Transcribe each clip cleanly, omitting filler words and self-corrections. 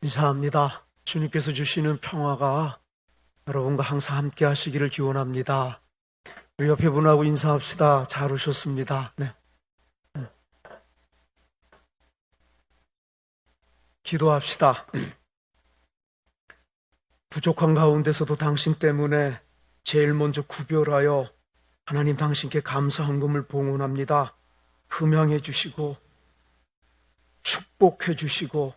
인사합니다. 주님께서 주시는 평화가 여러분과 항상 함께 하시기를 기원합니다. 우리 옆에 분하고 인사합시다. 잘 오셨습니다. 네. 기도합시다. 부족한 가운데서도 당신 때문에 제일 먼저 구별하여 하나님 당신께 감사 헌금을 봉헌합니다. 흠양해 주시고 축복해 주시고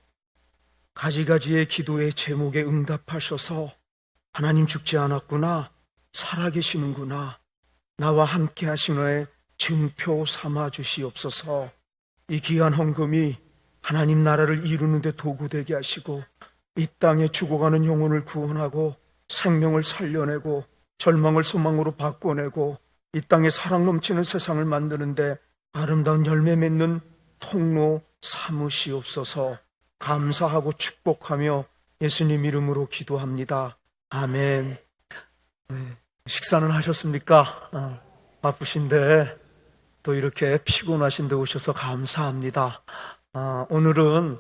가지가지의 기도의 제목에 응답하셔서 하나님 죽지 않았구나, 살아계시는구나, 나와 함께 하시노의 증표 삼아 주시옵소서. 이 귀한 헌금이 하나님 나라를 이루는 데 도구되게 하시고 이 땅에 죽어가는 영혼을 구원하고 생명을 살려내고 절망을 소망으로 바꿔내고 이 땅에 사랑 넘치는 세상을 만드는데 아름다운 열매 맺는 통로 삼으시옵소서. 감사하고 축복하며 예수님 이름으로 기도합니다. 아멘. 식사는 하셨습니까? 바쁘신데 또 이렇게 피곤하신데 오셔서 감사합니다. 오늘은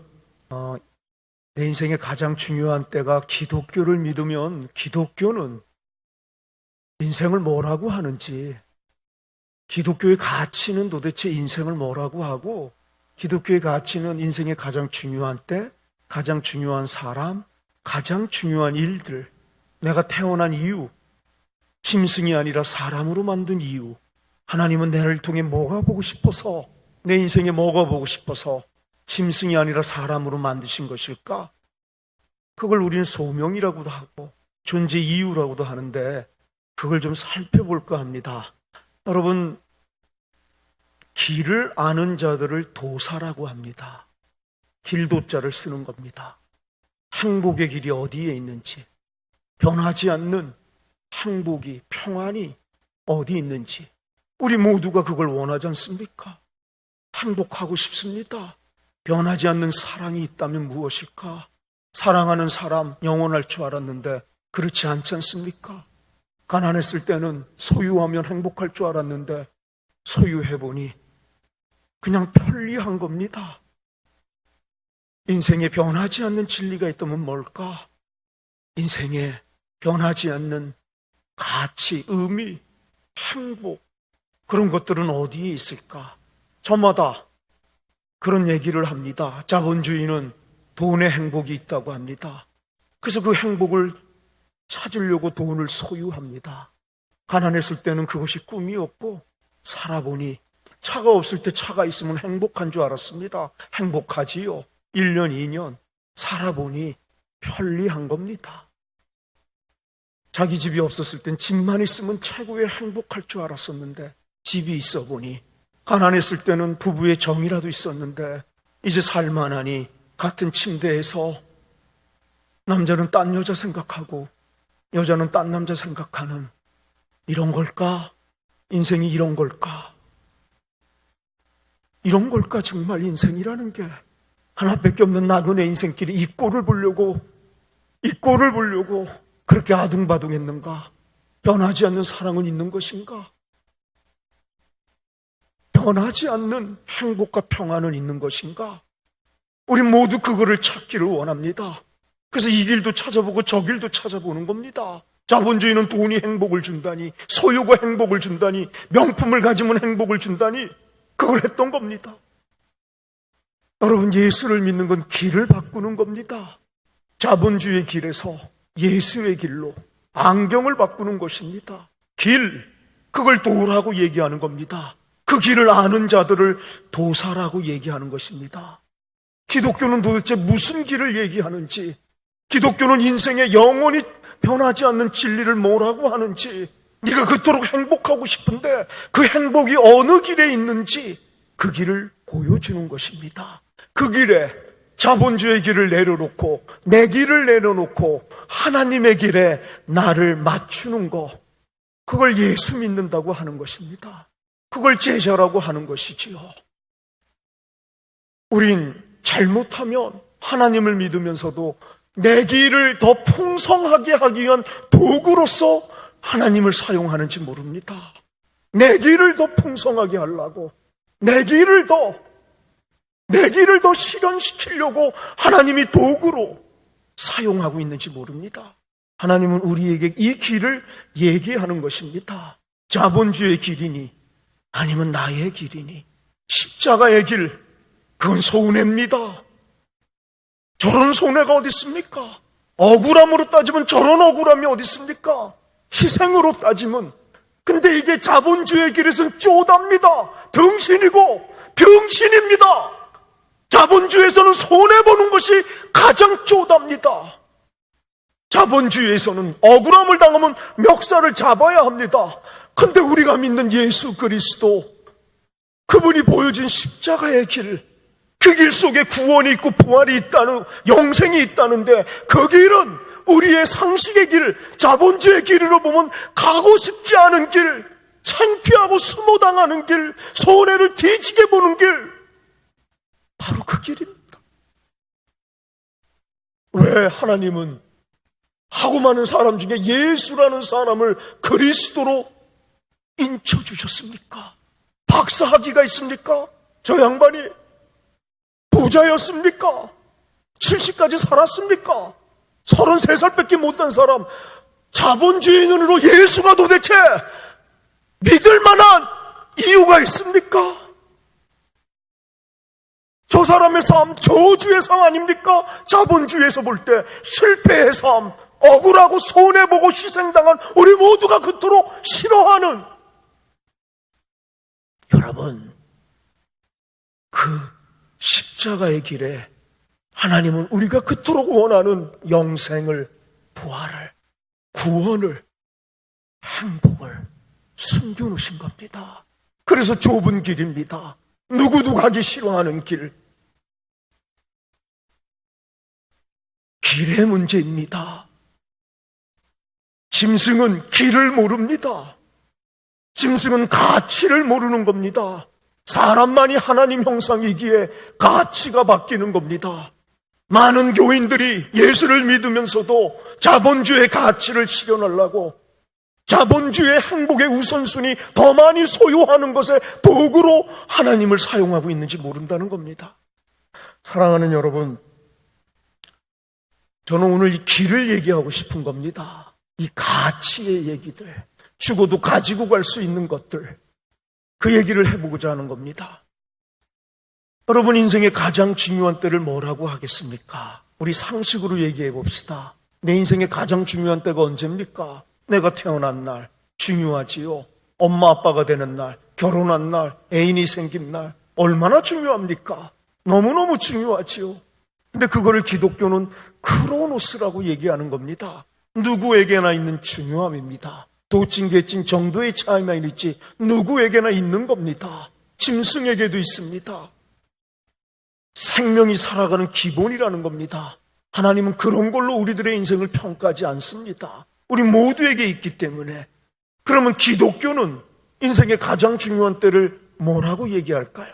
내 인생의 가장 중요한 때가 기독교를 믿으면 기독교는 인생을 뭐라고 하는지, 기독교의 가치는 도대체 인생을 뭐라고 하고, 기독교의 가치는 인생의 가장 중요한 때, 가장 중요한 사람, 가장 중요한 일들, 내가 태어난 이유, 짐승이 아니라 사람으로 만든 이유, 하나님은 나를 통해 뭐가 보고 싶어서, 내 인생에 뭐가 보고 싶어서 짐승이 아니라 사람으로 만드신 것일까? 그걸 우리는 소명이라고도 하고 존재 이유라고도 하는데 그걸 좀 살펴볼까 합니다. 여러분, 길을 아는 자들을 도사라고 합니다. 길도자를 쓰는 겁니다. 행복의 길이 어디에 있는지, 변하지 않는 행복이, 평안이 어디 있는지, 우리 모두가 그걸 원하지 않습니까? 행복하고 싶습니다. 변하지 않는 사랑이 있다면 무엇일까? 사랑하는 사람 영원할 줄 알았는데 그렇지 않지 않습니까? 가난했을 때는 소유하면 행복할 줄 알았는데 소유해보니 그냥 편리한 겁니다. 인생에 변하지 않는 진리가 있다면 뭘까? 인생에 변하지 않는 가치, 의미, 행복, 그런 것들은 어디에 있을까? 저마다 그런 얘기를 합니다. 자본주의는 돈의 행복이 있다고 합니다. 그래서 그 행복을 찾으려고 돈을 소유합니다. 가난했을 때는 그것이 꿈이었고 살아보니 차가 없을 때 차가 있으면 행복한 줄 알았습니다. 행복하지요. 1년, 2년 살아보니 편리한 겁니다. 자기 집이 없었을 땐 집만 있으면 최고의 행복할 줄 알았었는데 집이 있어 보니, 가난했을 때는 부부의 정이라도 있었는데 이제 살만하니 같은 침대에서 남자는 딴 여자 생각하고 여자는 딴 남자 생각하는, 이런 걸까? 인생이 이런 걸까? 이런 걸까? 정말 인생이라는 게 하나밖에 없는 나그네 인생길이 이 꼴을 보려고 그렇게 아둥바둥했는가? 변하지 않는 사랑은 있는 것인가? 변하지 않는 행복과 평안은 있는 것인가? 우리 모두 그거를 찾기를 원합니다. 그래서 이 길도 찾아보고 저 길도 찾아보는 겁니다. 자본주의는 돈이 행복을 준다니, 소유가 행복을 준다니, 명품을 가지면 행복을 준다니, 그걸 했던 겁니다. 여러분, 예수를 믿는 건 길을 바꾸는 겁니다. 자본주의의 길에서 예수의 길로 안경을 바꾸는 것입니다. 길, 그걸 도라고 얘기하는 겁니다. 그 길을 아는 자들을 도사라고 얘기하는 것입니다. 기독교는 도대체 무슨 길을 얘기하는지, 기독교는 인생에 영원히 변하지 않는 진리를 뭐라고 하는지, 네가 그토록 행복하고 싶은데 그 행복이 어느 길에 있는지 그 길을 보여주는 것입니다. 그 길에 자본주의 길을 내려놓고 내 길을 내려놓고 하나님의 길에 나를 맞추는 것, 그걸 예수 믿는다고 하는 것입니다. 그걸 제자라고 하는 것이지요. 우린 잘못하면 하나님을 믿으면서도 내 길을 더 풍성하게 하기 위한 도구로서 하나님을 사용하는지 모릅니다. 내 길을 더 풍성하게 하려고, 내 길을 더 실현시키려고 하나님이 도구로 사용하고 있는지 모릅니다. 하나님은 우리에게 이 길을 얘기하는 것입니다. 자본주의 길이니 아니면 나의 길이니 십자가의 길, 그건 손해입니다. 저런 손해가 어디 있습니까? 억울함으로 따지면 저런 억울함이 어디 있습니까? 희생으로 따지면. 근데 이게 자본주의 길에서는 쪼답니다. 등신이고 병신입니다. 자본주의에서는 손해보는 것이 가장 쪼답니다. 자본주의에서는 억울함을 당하면 멱살을 잡아야 합니다. 근데 우리가 믿는 예수 그리스도, 그분이 보여준 십자가의 길, 그 길 속에 구원이 있고 부활이 있다는, 영생이 있다는데 그 길은 우리의 상식의 길, 자본주의 길으로 보면 가고 싶지 않은 길, 창피하고 수모당하는 길, 손해를 뒤지게 보는 길, 바로 그 길입니다. 왜 하나님은 하고 많은 사람 중에 예수라는 사람을 그리스도로 인쳐주셨습니까? 박사학위가 있습니까? 저 양반이 부자였습니까? 70까지 살았습니까? 33살밖에 못한 사람, 자본주의인으로 예수가 도대체 믿을 만한 이유가 있습니까? 저 사람의 삶, 저주의 삶 아닙니까? 자본주의에서 볼 때 실패의 삶, 억울하고 손해보고 희생당한 우리 모두가 그토록 싫어하는, 여러분, 그 십자가의 길에 하나님은 우리가 그토록 원하는 영생을, 부활을, 구원을, 행복을 숨겨놓으신 겁니다. 그래서 좁은 길입니다. 누구도 가기 싫어하는 길. 길의 문제입니다. 짐승은 길을 모릅니다. 짐승은 가치를 모르는 겁니다. 사람만이 하나님 형상이기에 가치가 바뀌는 겁니다. 많은 교인들이 예수를 믿으면서도 자본주의 가치를 실현하려고 자본주의 행복의 우선순위 더 많이 소유하는 것에 도구로 하나님을 사용하고 있는지 모른다는 겁니다. 사랑하는 여러분, 저는 오늘 이 길을 얘기하고 싶은 겁니다. 이 가치의 얘기들, 죽어도 가지고 갈 수 있는 것들, 그 얘기를 해보고자 하는 겁니다. 여러분 인생의 가장 중요한 때를 뭐라고 하겠습니까? 우리 상식으로 얘기해 봅시다. 내 인생의 가장 중요한 때가 언제입니까? 내가 태어난 날 중요하지요. 엄마 아빠가 되는 날, 결혼한 날, 애인이 생긴 날, 얼마나 중요합니까? 너무너무 중요하지요. 근데 그거를 기독교는 크로노스라고 얘기하는 겁니다. 누구에게나 있는 중요함입니다. 도찐개찐 정도의 차이만 있지 누구에게나 있는 겁니다. 짐승에게도 있습니다. 생명이 살아가는 기본이라는 겁니다. 하나님은 그런 걸로 우리들의 인생을 평가하지 않습니다. 우리 모두에게 있기 때문에. 그러면 기독교는 인생의 가장 중요한 때를 뭐라고 얘기할까요?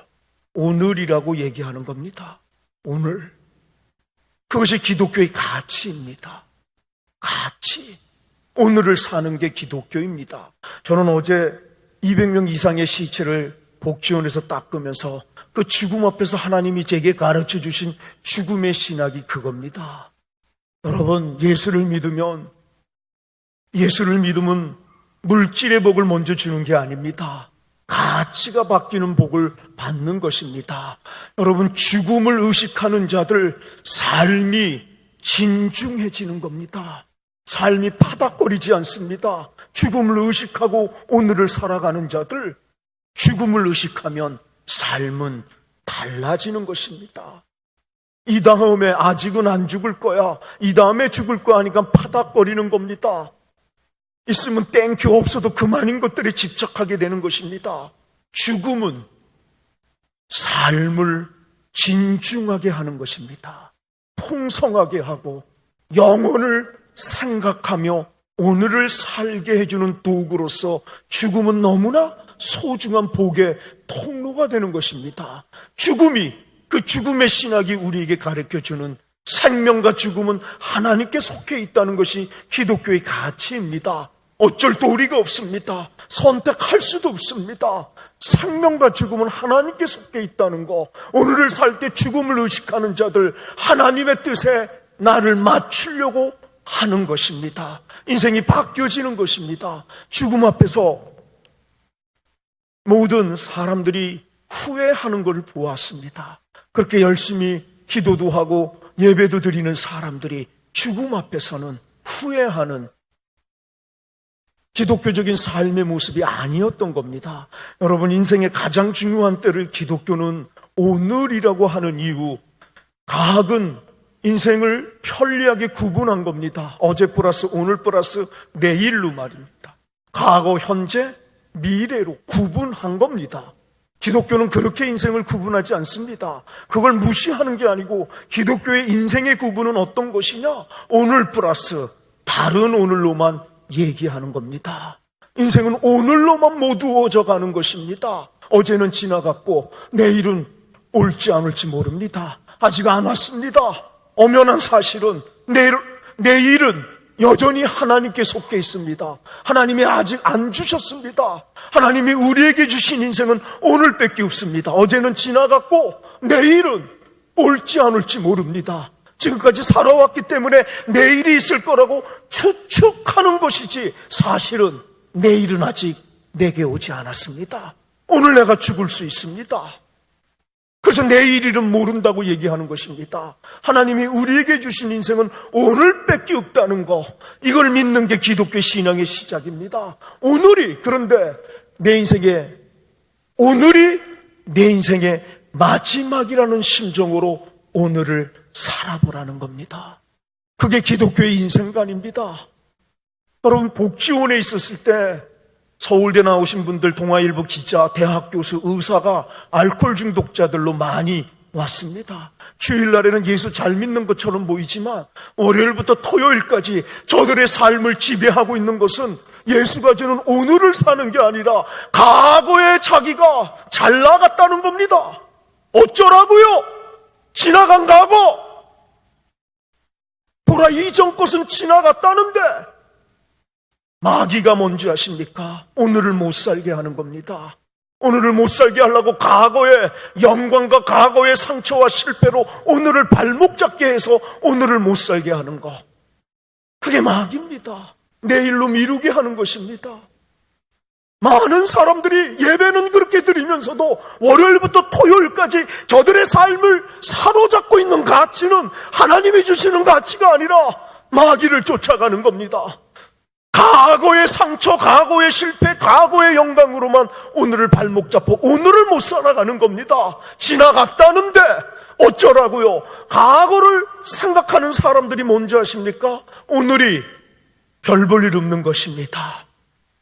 오늘이라고 얘기하는 겁니다. 오늘. 그것이 기독교의 가치입니다. 가치. 오늘을 사는 게 기독교입니다. 저는 어제 200명 이상의 시체를 복지원에서 닦으면서 그 죽음 앞에서 하나님이 제게 가르쳐 주신 죽음의 신학이 그겁니다. 여러분, 예수를 믿으면 물질의 복을 먼저 주는 게 아닙니다. 가치가 바뀌는 복을 받는 것입니다. 여러분, 죽음을 의식하는 자들 삶이 진중해지는 겁니다. 삶이 파닥거리지 않습니다. 죽음을 의식하고 오늘을 살아가는 자들, 죽음을 의식하면 삶은 달라지는 것입니다. 이 다음에 아직은 안 죽을 거야, 이 다음에 죽을 거야 하니까 파닥거리는 겁니다. 있으면 땡큐, 없어도 그만인 것들에 집착하게 되는 것입니다. 죽음은 삶을 진중하게 하는 것입니다. 풍성하게 하고 영혼을 생각하며 오늘을 살게 해주는 도구로서 죽음은 너무나 소중한 복의 통로가 되는 것입니다. 그 죽음의 신학이 우리에게 가르쳐주는 생명과 죽음은 하나님께 속해 있다는 것이 기독교의 가치입니다. 어쩔 도리가 없습니다. 선택할 수도 없습니다. 생명과 죽음은 하나님께 속해 있다는 거. 오늘을 살 때 죽음을 의식하는 자들, 하나님의 뜻에 나를 맞추려고 하는 것입니다. 인생이 바뀌어지는 것입니다. 죽음 앞에서 모든 사람들이 후회하는 것을 보았습니다. 그렇게 열심히 기도도 하고 예배도 드리는 사람들이 죽음 앞에서는 후회하는 기독교적인 삶의 모습이 아니었던 겁니다. 여러분, 인생의 가장 중요한 때를 기독교는 오늘이라고 하는 이유, 과학은 인생을 편리하게 구분한 겁니다. 어제 플러스 오늘 플러스 내일로 말입니다. 과거, 현재, 미래로 구분한 겁니다. 기독교는 그렇게 인생을 구분하지 않습니다. 그걸 무시하는 게 아니고 기독교의 인생의 구분은 어떤 것이냐? 오늘 플러스 다른 오늘로만 얘기하는 겁니다. 인생은 오늘로만 모두어져 가는 것입니다. 어제는 지나갔고 내일은 올지 안 올지 모릅니다. 아직 안 왔습니다. 엄연한 사실은 내일은 여전히 하나님께 속해 있습니다. 하나님이 아직 안 주셨습니다. 하나님이 우리에게 주신 인생은 오늘밖에 없습니다. 어제는 지나갔고 내일은 올지 안 올지 모릅니다. 지금까지 살아왔기 때문에 내일이 있을 거라고 추측하는 것이지, 사실은 내일은 아직 내게 오지 않았습니다. 오늘 내가 죽을 수 있습니다. 그래서 내일일은 모른다고 얘기하는 것입니다. 하나님이 우리에게 주신 인생은 오늘밖에 없다는 거, 이걸 믿는 게 기독교 신앙의 시작입니다. 그런데 오늘이 내 인생의 마지막이라는 심정으로 오늘을 살아보라는 겁니다. 그게 기독교의 인생관입니다. 여러분, 복지원에 있었을 때 서울대 나오신 분들, 동아일보 기자, 대학 교수, 의사가 알코올 중독자들로 많이 왔습니다. 주일날에는 예수 잘 믿는 것처럼 보이지만 월요일부터 토요일까지 저들의 삶을 지배하고 있는 것은 예수가 주는 오늘을 사는 게 아니라 과거에 자기가 잘 나갔다는 겁니다. 어쩌라고요? 지나간 과거. 보라, 이전 것은 지나갔다는데 마귀가 뭔지 아십니까? 오늘을 못 살게 하는 겁니다. 오늘을 못 살게 하려고 과거의 영광과 과거의 상처와 실패로 오늘을 발목 잡게 해서 오늘을 못 살게 하는 거, 그게 마귀입니다. 내일로 미루게 하는 것입니다. 많은 사람들이 예배는 그렇게 드리면서도 월요일부터 토요일까지 저들의 삶을 사로잡고 있는 가치는 하나님이 주시는 가치가 아니라 마귀를 쫓아가는 겁니다. 과거의 상처, 과거의 실패, 과거의 영광으로만 오늘을 발목 잡고 오늘을 못 살아가는 겁니다. 지나갔다는데 어쩌라고요? 과거를 생각하는 사람들이 뭔지 아십니까? 오늘이 별 볼 일 없는 것입니다.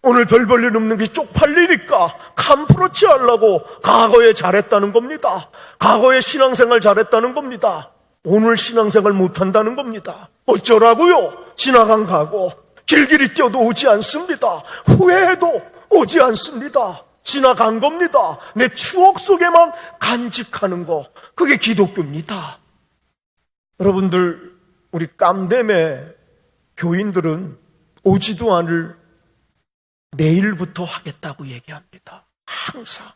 오늘 별 볼 일 없는 게 쪽팔리니까 캄프로치 하려고 과거에 잘했다는 겁니다. 과거에 신앙생활 잘했다는 겁니다. 오늘 신앙생활 못한다는 겁니다. 어쩌라고요? 지나간 과거 길길이 뛰어도 오지 않습니다. 후회해도 오지 않습니다. 지나간 겁니다. 내 추억 속에만 간직하는 거, 그게 기독교입니다. 여러분들, 우리 깜댐의 교인들은 오지도 않을 내일부터 하겠다고 얘기합니다. 항상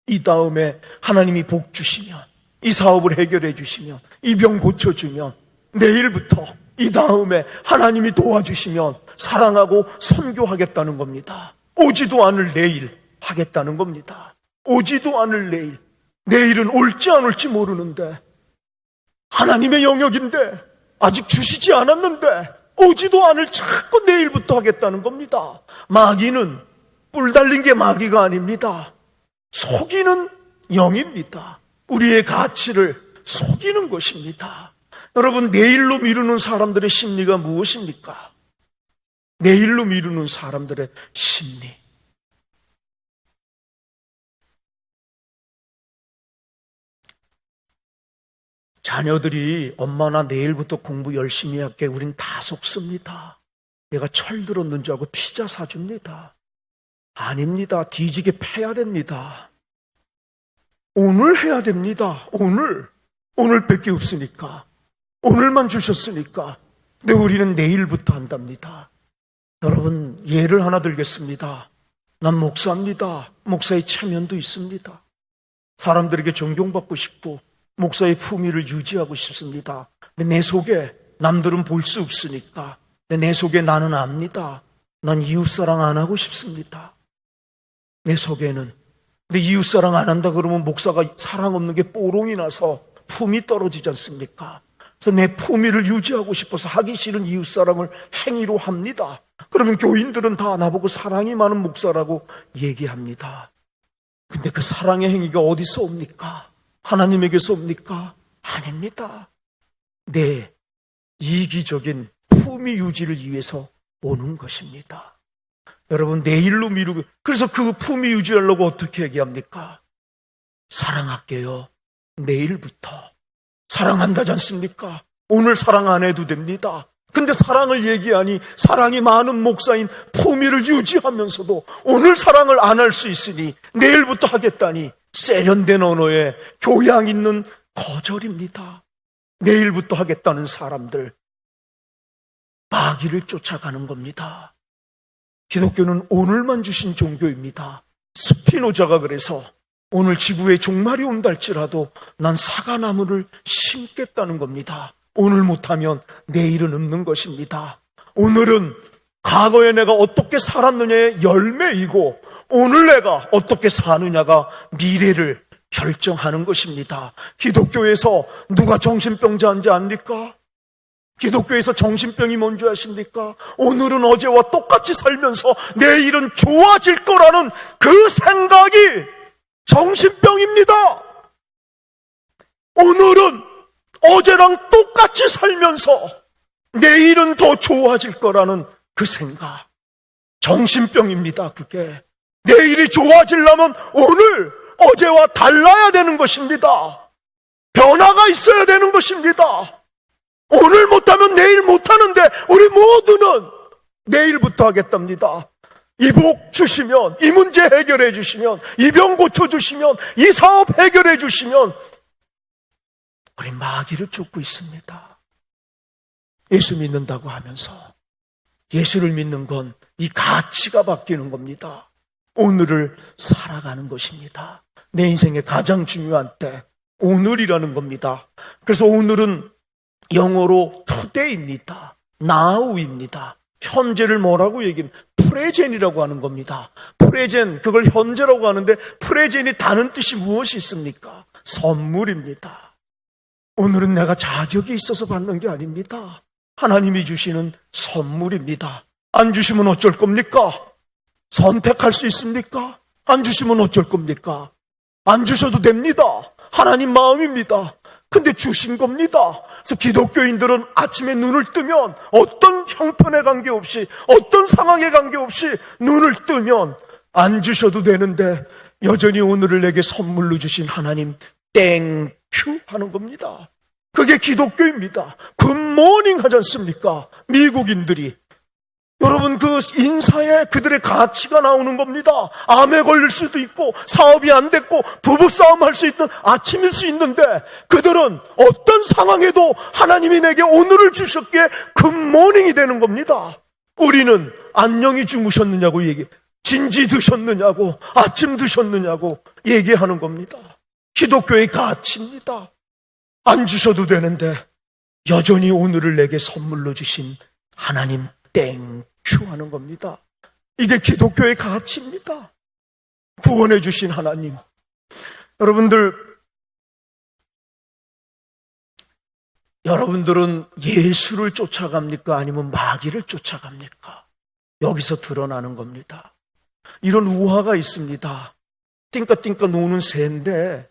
이 다음에 하나님이 복 주시면, 이 사업을 해결해 주시면, 이 병 고쳐주면, 내일부터 이 다음에 하나님이 도와주시면 사랑하고 선교하겠다는 겁니다. 오지도 않을 내일 하겠다는 겁니다. 오지도 않을 내일. 내일은 올지 안 올지 모르는데, 하나님의 영역인데 아직 주시지 않았는데 오지도 않을 자꾸 내일부터 하겠다는 겁니다. 마귀는 뿔 달린 게 마귀가 아닙니다. 속이는 영입니다. 우리의 가치를 속이는 것입니다. 여러분, 내일로 미루는 사람들의 심리가 무엇입니까? 내일로 미루는 사람들의 심리. 자녀들이 엄마 나 내일부터 공부 열심히 할게, 우린 다 속습니다. 얘가 철 들었는 줄 알고 피자 사줍니다. 아닙니다. 뒤지게 패야 됩니다. 오늘 해야 됩니다. 오늘밖에 없으니까, 오늘만 주셨으니까. 근데 우리는 내일부터 한답니다. 여러분, 예를 하나 들겠습니다. 난 목사입니다. 목사의 체면도 있습니다. 사람들에게 존경받고 싶고 목사의 품위를 유지하고 싶습니다. 근데 내 속에 남들은 볼 수 없으니까. 내 속에 나는 압니다. 난 이웃사랑 안 하고 싶습니다. 내 속에는. 근데 이웃사랑 안 한다 그러면 목사가 사랑 없는 게 뽀롱이 나서 품이 떨어지지 않습니까? 그래서 내 품위를 유지하고 싶어서 하기 싫은 이웃사랑을 행위로 합니다. 그러면 교인들은 다 나보고 사랑이 많은 목사라고 얘기합니다. 근데 그 사랑의 행위가 어디서 옵니까? 하나님에게서 옵니까? 아닙니다. 내 이기적인 품위 유지를 위해서 오는 것입니다. 여러분, 내일로 미루고, 그래서 그 품위 유지하려고 어떻게 얘기합니까? 사랑할게요. 내일부터. 사랑한다지 않습니까? 오늘 사랑 안 해도 됩니다. 근데 사랑을 얘기하니 사랑이 많은 목사인 품위를 유지하면서도 오늘 사랑을 안 할 수 있으니 내일부터 하겠다니 세련된 언어에 교양 있는 거절입니다. 내일부터 하겠다는 사람들, 마귀를 쫓아가는 겁니다. 기독교는 오늘만 주신 종교입니다. 스피노자가 그래서 오늘 지구에 종말이 온다 할지라도 난 사과나무를 심겠다는 겁니다. 오늘 못하면 내일은 없는 것입니다. 오늘은 과거에 내가 어떻게 살았느냐의 열매이고 오늘 내가 어떻게 사느냐가 미래를 결정하는 것입니다. 기독교에서 누가 정신병자인지 압니까? 기독교에서 정신병이 뭔지 아십니까? 오늘은 어제와 똑같이 살면서 내일은 좋아질 거라는 그 생각이 정신병입니다. 오늘은 어제랑 똑같이 살면서 내일은 더 좋아질 거라는 그 생각. 정신병입니다, 그게. 내일이 좋아지려면 오늘 어제와 달라야 되는 것입니다. 변화가 있어야 되는 것입니다. 오늘 못하면 내일 못하는데 우리 모두는 내일부터 하겠답니다. 이 복 주시면, 이 문제 해결해 주시면, 이 병 고쳐주시면, 이 사업 해결해 주시면 우리 마귀를 쫓고 있습니다. 예수 믿는다고 하면서 예수를 믿는 건 이 가치가 바뀌는 겁니다. 오늘을 살아가는 것입니다. 내 인생의 가장 중요한 때 오늘이라는 겁니다. 그래서 오늘은 영어로 today입니다. now입니다. 현재를 뭐라고 얘기합니까? 프레젠이라고 하는 겁니다. 프레젠, 그걸 현재라고 하는데 프레젠이 다른 뜻이 무엇이 있습니까? 선물입니다. 오늘은 내가 자격이 있어서 받는 게 아닙니다. 하나님이 주시는 선물입니다. 안 주시면 어쩔 겁니까? 선택할 수 있습니까? 안 주시면 어쩔 겁니까? 안 주셔도 됩니다. 하나님 마음입니다. 근데 주신 겁니다. 그래서 기독교인들은 아침에 눈을 뜨면 어떤 형편에 관계없이, 어떤 상황에 관계없이 눈을 뜨면 안 주셔도 되는데 여전히 오늘을 내게 선물로 주신 하나님 땡큐 하는 겁니다. 그게 기독교입니다. 굿모닝 하지 않습니까? 미국인들이. 여러분, 그 인사에 그들의 가치가 나오는 겁니다. 암에 걸릴 수도 있고 사업이 안 됐고 부부싸움 할 수 있는 아침일 수 있는데 그들은 어떤 상황에도 하나님이 내게 오늘을 주셨기에 굿모닝이 되는 겁니다. 우리는 안녕히 주무셨느냐고 진지 드셨느냐고, 아침 드셨느냐고 얘기하는 겁니다. 기독교의 가치입니다. 안 주셔도 되는데 여전히 오늘을 내게 선물로 주신 하나님 땡큐 하는 겁니다. 이게 기독교의 가치입니다. 구원해 주신 하나님. 여러분들은 예수를 쫓아갑니까? 아니면 마귀를 쫓아갑니까? 여기서 드러나는 겁니다. 이런 우화가 있습니다. 띵까띵까 노는 새인데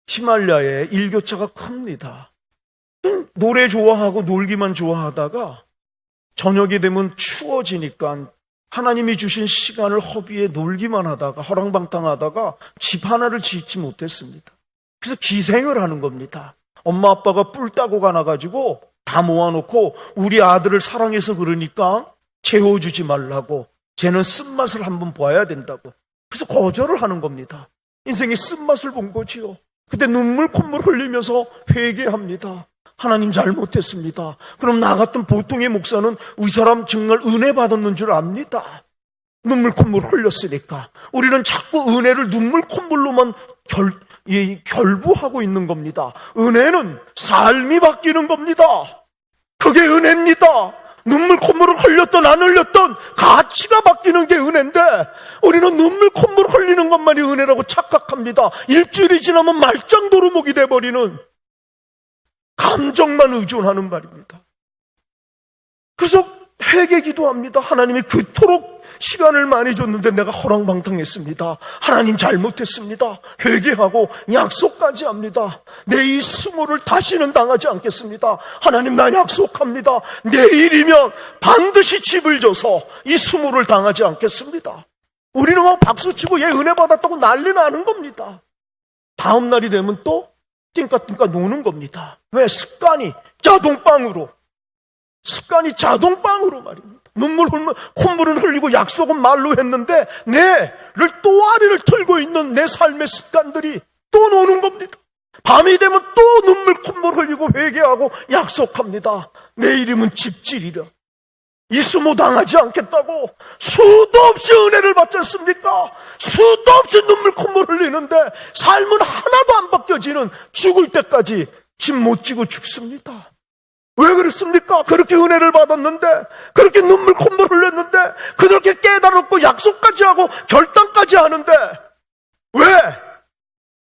히말라야에 일교차가 큽니다. 노래 좋아하고 놀기만 좋아하다가 저녁이 되면 추워지니까 하나님이 주신 시간을 허비에 놀기만 하다가 허랑방탕하다가 집 하나를 짓지 못했습니다. 그래서 기생을 하는 겁니다. 엄마 아빠가 뿔 따고 가나가지고 다 모아놓고 우리 아들을 사랑해서 그러니까 재워주지 말라고, 쟤는 쓴맛을 한번 봐야 된다고. 그래서 거절을 하는 겁니다. 인생의 쓴맛을 본 거지요. 그때 눈물 콧물 흘리면서 회개합니다. 하나님 잘못했습니다. 그럼 나 같은 보통의 목사는 이 사람 정말 은혜 받았는 줄 압니다. 눈물 콧물 흘렸으니까. 우리는 자꾸 은혜를 눈물 콧물로만 결부하고 있는 겁니다. 은혜는 삶이 바뀌는 겁니다. 그게 은혜입니다. 눈물 콧물을 흘렸던 안 흘렸던 가치가 바뀌는 게 은혜인데 우리는 눈물 콧물 흘리는 것만이 은혜라고 착각합니다. 일주일이 지나면 말짱 도루묵이 돼버리는 감정만 의존하는 말입니다. 그래서 회개 기도합니다. 하나님이 그토록 시간을 많이 줬는데 내가 허랑방탕했습니다. 하나님 잘못했습니다. 회개하고 약속까지 합니다. 내 이 수모를 다시는 당하지 않겠습니다. 하나님 나 약속합니다. 내일이면 반드시 집을 줘서 이 수모를 당하지 않겠습니다. 우리는 막 박수치고 얘 은혜 받았다고 난리 나는 겁니다. 다음 날이 되면 또 띵까띵까 노는 겁니다. 왜? 습관이 자동빵으로 말입니다. 눈물 흘리면 콧물은 흘리고 약속은 말로 했는데 내를 또아리를 틀고 있는 내 삶의 습관들이 또 노는 겁니다. 밤이 되면 또 눈물 콧물 흘리고 회개하고 약속합니다. 내일이면 집질이라 이 수모 당하지 않겠다고 수도 없이 은혜를 받지 않습니까? 수도 없이 눈물 콧물 흘리는데 삶은 하나도 안 바뀌어지는 죽을 때까지 집 못 지고 죽습니다. 왜 그렇습니까? 그렇게 은혜를 받았는데, 그렇게 눈물 콧물 흘렸는데, 그렇게 깨달았고 약속까지 하고 결단까지 하는데 왜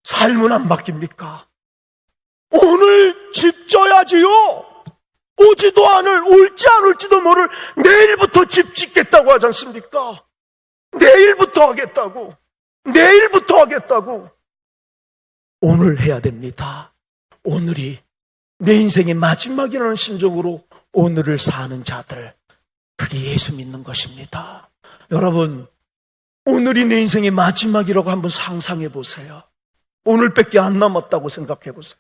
삶은 안 바뀝니까? 오늘 집 져야지요. 오지도 않을, 올지 않을지도 모를 내일부터 집 짓겠다고 하지 않습니까? 내일부터 하겠다고. 오늘 해야 됩니다. 오늘이 내 인생의 마지막이라는 심정으로 오늘을 사는 자들, 그게 예수 믿는 것입니다. 여러분, 오늘이 내 인생의 마지막이라고 한번 상상해 보세요. 오늘밖에 안 남았다고 생각해 보세요.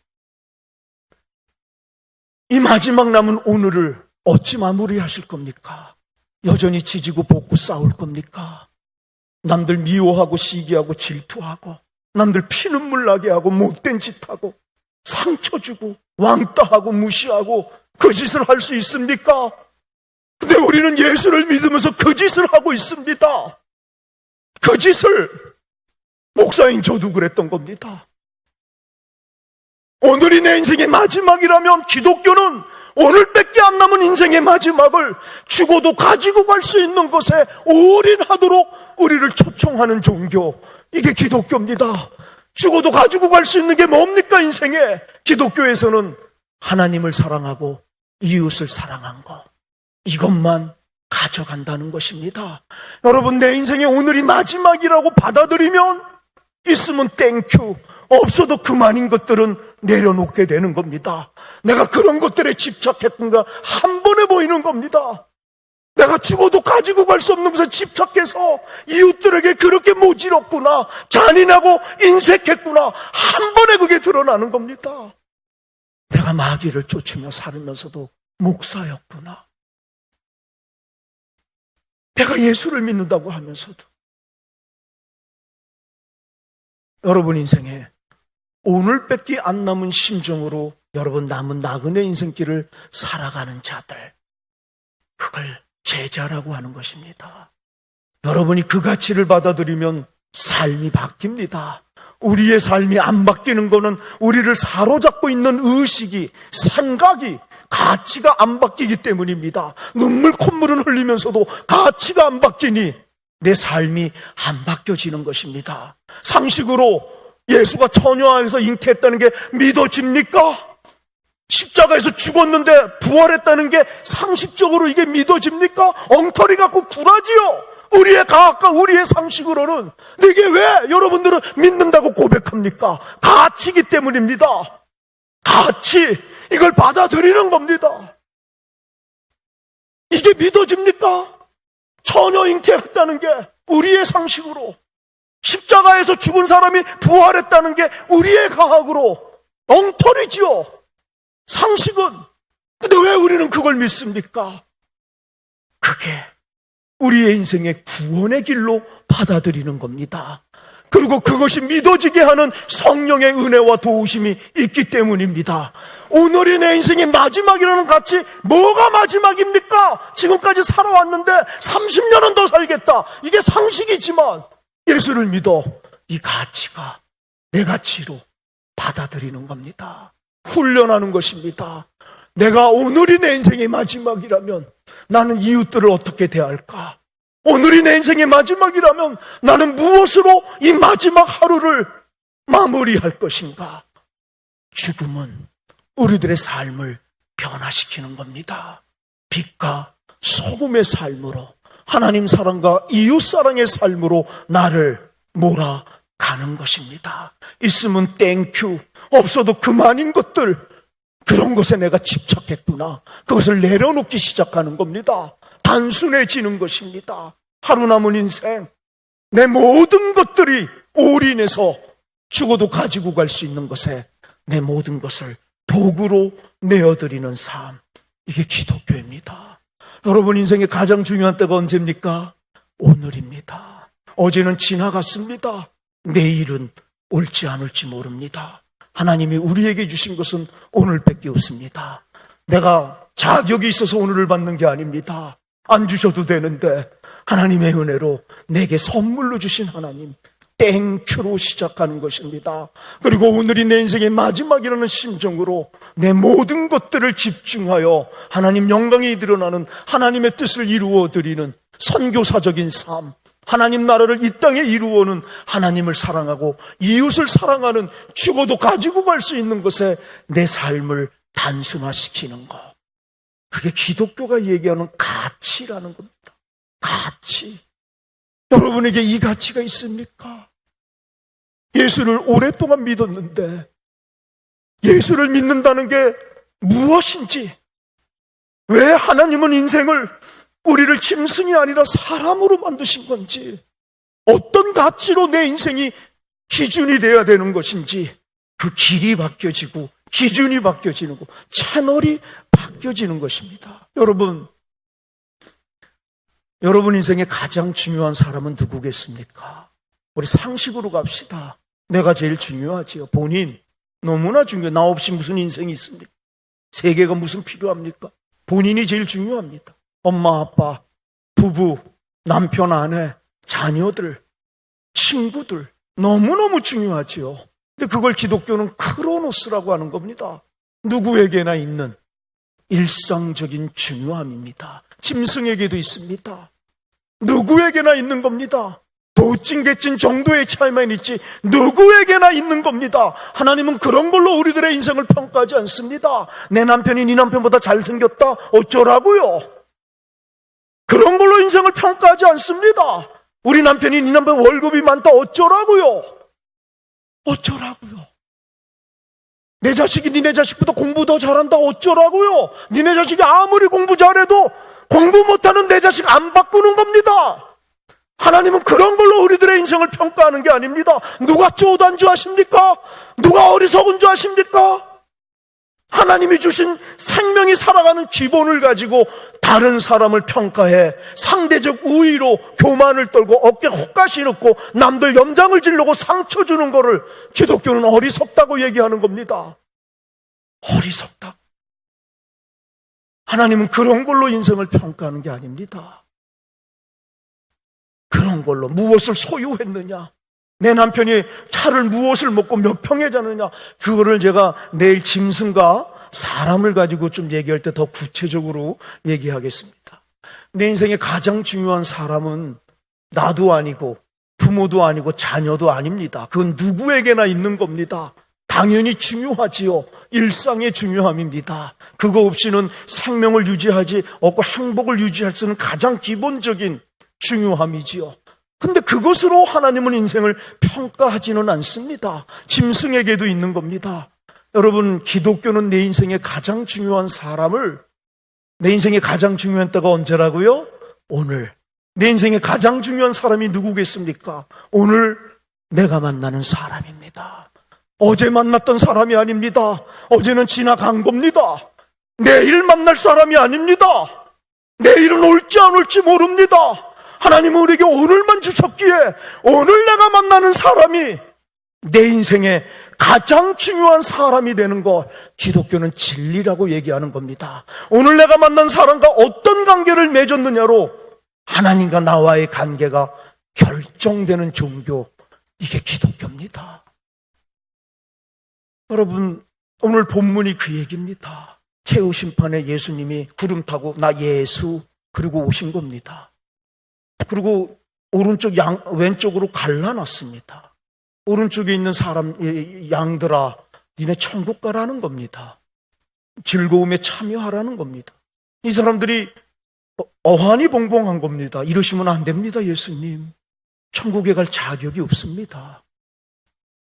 이 마지막 남은 오늘을 어찌 마무리하실 겁니까? 여전히 지지고 볶고 싸울 겁니까? 남들 미워하고 시기하고 질투하고 남들 피눈물 나게 하고 못된 짓 하고 상처 주고 왕따하고 무시하고 그 짓을 할 수 있습니까? 근데 우리는 예수를 믿으면서 그 짓을 하고 있습니다. 그 짓을 목사인 저도 그랬던 겁니다. 오늘이 내 인생의 마지막이라면 기독교는 오늘밖에 안 남은 인생의 마지막을 죽어도 가지고 갈 수 있는 것에 올인하도록 우리를 초청하는 종교, 이게 기독교입니다. 죽어도 가지고 갈 수 있는 게 뭡니까? 인생에 기독교에서는 하나님을 사랑하고 이웃을 사랑한 거, 이것만 가져간다는 것입니다. 여러분, 내 인생의 오늘이 마지막이라고 받아들이면 있으면 땡큐, 없어도 그만인 것들은 내려놓게 되는 겁니다. 내가 그런 것들에 집착했던가 한 번에 보이는 겁니다. 내가 죽어도 가지고 갈 수 없는 것에 집착해서 이웃들에게 그렇게 모질었구나, 잔인하고 인색했구나, 한 번에 그게 드러나는 겁니다. 내가 마귀를 쫓으며 살면서도 목사였구나. 내가 예수를 믿는다고 하면서도. 여러분 인생에 오늘밖에 안 남은 심정으로 여러분 남은 나그네 인생길을 살아가는 자들, 그걸 제자라고 하는 것입니다. 여러분이 그 가치를 받아들이면 삶이 바뀝니다. 우리의 삶이 안 바뀌는 것은 우리를 사로잡고 있는 의식이, 생각이, 가치가 안 바뀌기 때문입니다. 눈물 콧물은 흘리면서도 가치가 안 바뀌니 내 삶이 안 바뀌어지는 것입니다. 상식으로 예수가 처녀에서 잉태했다는 게 믿어집니까? 십자가에서 죽었는데 부활했다는 게 상식적으로 이게 믿어집니까? 엉터리 갖고 굴하지요. 우리의 가학과 우리의 상식으로는. 근데 이게 왜 여러분들은 믿는다고 고백합니까? 가치이기 때문입니다. 가치, 이걸 받아들이는 겁니다. 이게 믿어집니까? 처녀 잉태했다는 게 우리의 상식으로, 십자가에서 죽은 사람이 부활했다는 게 우리의 가학으로 엉터리지요. 상식은. 근데 왜 우리는 그걸 믿습니까? 그게 우리의 인생의 구원의 길로 받아들이는 겁니다. 그리고 그것이 믿어지게 하는 성령의 은혜와 도우심이 있기 때문입니다. 오늘이 내 인생의 마지막이라는 가치, 뭐가 마지막입니까? 지금까지 살아왔는데 30년은 더 살겠다, 이게 상식이지만 예수를 믿어 이 가치가 내 가치로 받아들이는 겁니다. 훈련하는 것입니다. 내가 오늘이 내 인생의 마지막이라면 나는 이웃들을 어떻게 대할까? 오늘이 내 인생의 마지막이라면 나는 무엇으로 이 마지막 하루를 마무리할 것인가? 죽음은 우리들의 삶을 변화시키는 겁니다. 빛과 소금의 삶으로, 하나님 사랑과 이웃 사랑의 삶으로 나를 몰아가는 것입니다. 있으면 땡큐, 없어도 그만인 것들, 그런 것에 내가 집착했구나. 그것을 내려놓기 시작하는 겁니다. 단순해지는 것입니다. 하루 남은 인생, 내 모든 것들이 올인해서 죽어도 가지고 갈 수 있는 것에 내 모든 것을 도구로 내어드리는 삶, 이게 기독교입니다. 여러분 인생의 가장 중요한 때가 언제입니까? 오늘입니다. 어제는 지나갔습니다. 내일은 올지 않을지 모릅니다. 하나님이 우리에게 주신 것은 오늘밖에 없습니다. 내가 자격이 있어서 오늘을 받는 게 아닙니다. 안 주셔도 되는데 하나님의 은혜로 내게 선물로 주신 하나님, 땡큐로 시작하는 것입니다. 그리고 오늘이 내 인생의 마지막이라는 심정으로 내 모든 것들을 집중하여 하나님 영광이 드러나는 하나님의 뜻을 이루어드리는 선교사적인 삶, 하나님 나라를 이 땅에 이루어는 하나님을 사랑하고 이웃을 사랑하는, 죽어도 가지고 갈 수 있는 것에 내 삶을 단순화시키는 것, 그게 기독교가 얘기하는 가치라는 겁니다. 가치. 여러분에게 이 가치가 있습니까? 예수를 오랫동안 믿었는데 예수를 믿는다는 게 무엇인지, 왜 하나님은 인생을 우리를 짐승이 아니라 사람으로 만드신 건지, 어떤 가치로 내 인생이 기준이 되어야 되는 것인지, 그 길이 바뀌어지고 기준이 바뀌어지는 거, 채널이 바뀌어지는 것입니다. 여러분 인생의 가장 중요한 사람은 누구겠습니까? 우리 상식으로 갑시다. 내가 제일 중요하지요. 본인 너무나 중요해. 나 없이 무슨 인생이 있습니까? 세계가 무슨 필요합니까? 본인이 제일 중요합니다. 엄마, 아빠, 부부, 남편, 아내, 자녀들, 친구들, 너무너무 중요하지요. 근데 그걸 기독교는 크로노스라고 하는 겁니다. 누구에게나 있는 일상적인 중요함입니다. 짐승에게도 있습니다. 누구에게나 있는 겁니다. 도찐개찐 정도의 차이만 있지 누구에게나 있는 겁니다. 하나님은 그런 걸로 우리들의 인생을 평가하지 않습니다. 내 남편이 네 남편보다 잘생겼다 어쩌라고요? 그런 걸로 인생을 평가하지 않습니다. 우리 남편이 네 남편 월급이 많다 어쩌라고요? 어쩌라고요? 내 자식이 니네 자식보다 공부 더 잘한다 어쩌라고요? 니네 자식이 아무리 공부 잘해도 공부 못하는 내 자식 안 바꾸는 겁니다. 하나님은 그런 걸로 우리들의 인생을 평가하는 게 아닙니다. 누가 쪼단 줄 아십니까? 누가 어리석은 줄 아십니까? 하나님이 주신 생명이 살아가는 기본을 가지고 다른 사람을 평가해 상대적 우위로 교만을 떨고 어깨 헛가시 놓고 남들 염장을 지르고 상처 주는 거를 기독교는 어리석다고 얘기하는 겁니다. 어리석다. 하나님은 그런 걸로 인생을 평가하는 게 아닙니다. 그런 걸로 무엇을 소유했느냐, 내 남편이 차를 무엇을 먹고 몇 평에 자느냐, 그거를 제가 내일 짐승과 사람을 가지고 좀 얘기할 때 더 구체적으로 얘기하겠습니다. 내 인생의 가장 중요한 사람은 나도 아니고 부모도 아니고 자녀도 아닙니다. 그건 누구에게나 있는 겁니다. 당연히 중요하지요. 일상의 중요함입니다. 그거 없이는 생명을 유지하지 없고 행복을 유지할 수 있는 가장 기본적인 중요함이지요. 근데 그것으로 하나님은 인생을 평가하지는 않습니다. 짐승에게도 있는 겁니다. 여러분, 기독교는 내 인생의 가장 중요한 사람을, 내 인생의 가장 중요한 때가 언제라고요? 오늘. 내 인생의 가장 중요한 사람이 누구겠습니까? 오늘 내가 만나는 사람입니다. 어제 만났던 사람이 아닙니다. 어제는 지나간 겁니다. 내일 만날 사람이 아닙니다. 내일은 올지 안 올지 모릅니다. 하나님은 우리에게 오늘만 주셨기에 오늘 내가 만나는 사람이 내 인생의 가장 중요한 사람이 되는 것, 기독교는 진리라고 얘기하는 겁니다. 오늘 내가 만난 사람과 어떤 관계를 맺었느냐로 하나님과 나와의 관계가 결정되는 종교, 이게 기독교입니다. 여러분, 오늘 본문이 그 얘기입니다. 최후 심판에 예수님이 구름 타고 나 예수 그리고 오신 겁니다. 그리고 오른쪽 왼쪽으로 갈라놨습니다. 오른쪽에 있는 사람 양들아 니네 천국 가라는 겁니다. 즐거움에 참여하라는 겁니다. 이 사람들이 어안이 봉봉한 겁니다. 이러시면 안 됩니다. 예수님 천국에 갈 자격이 없습니다.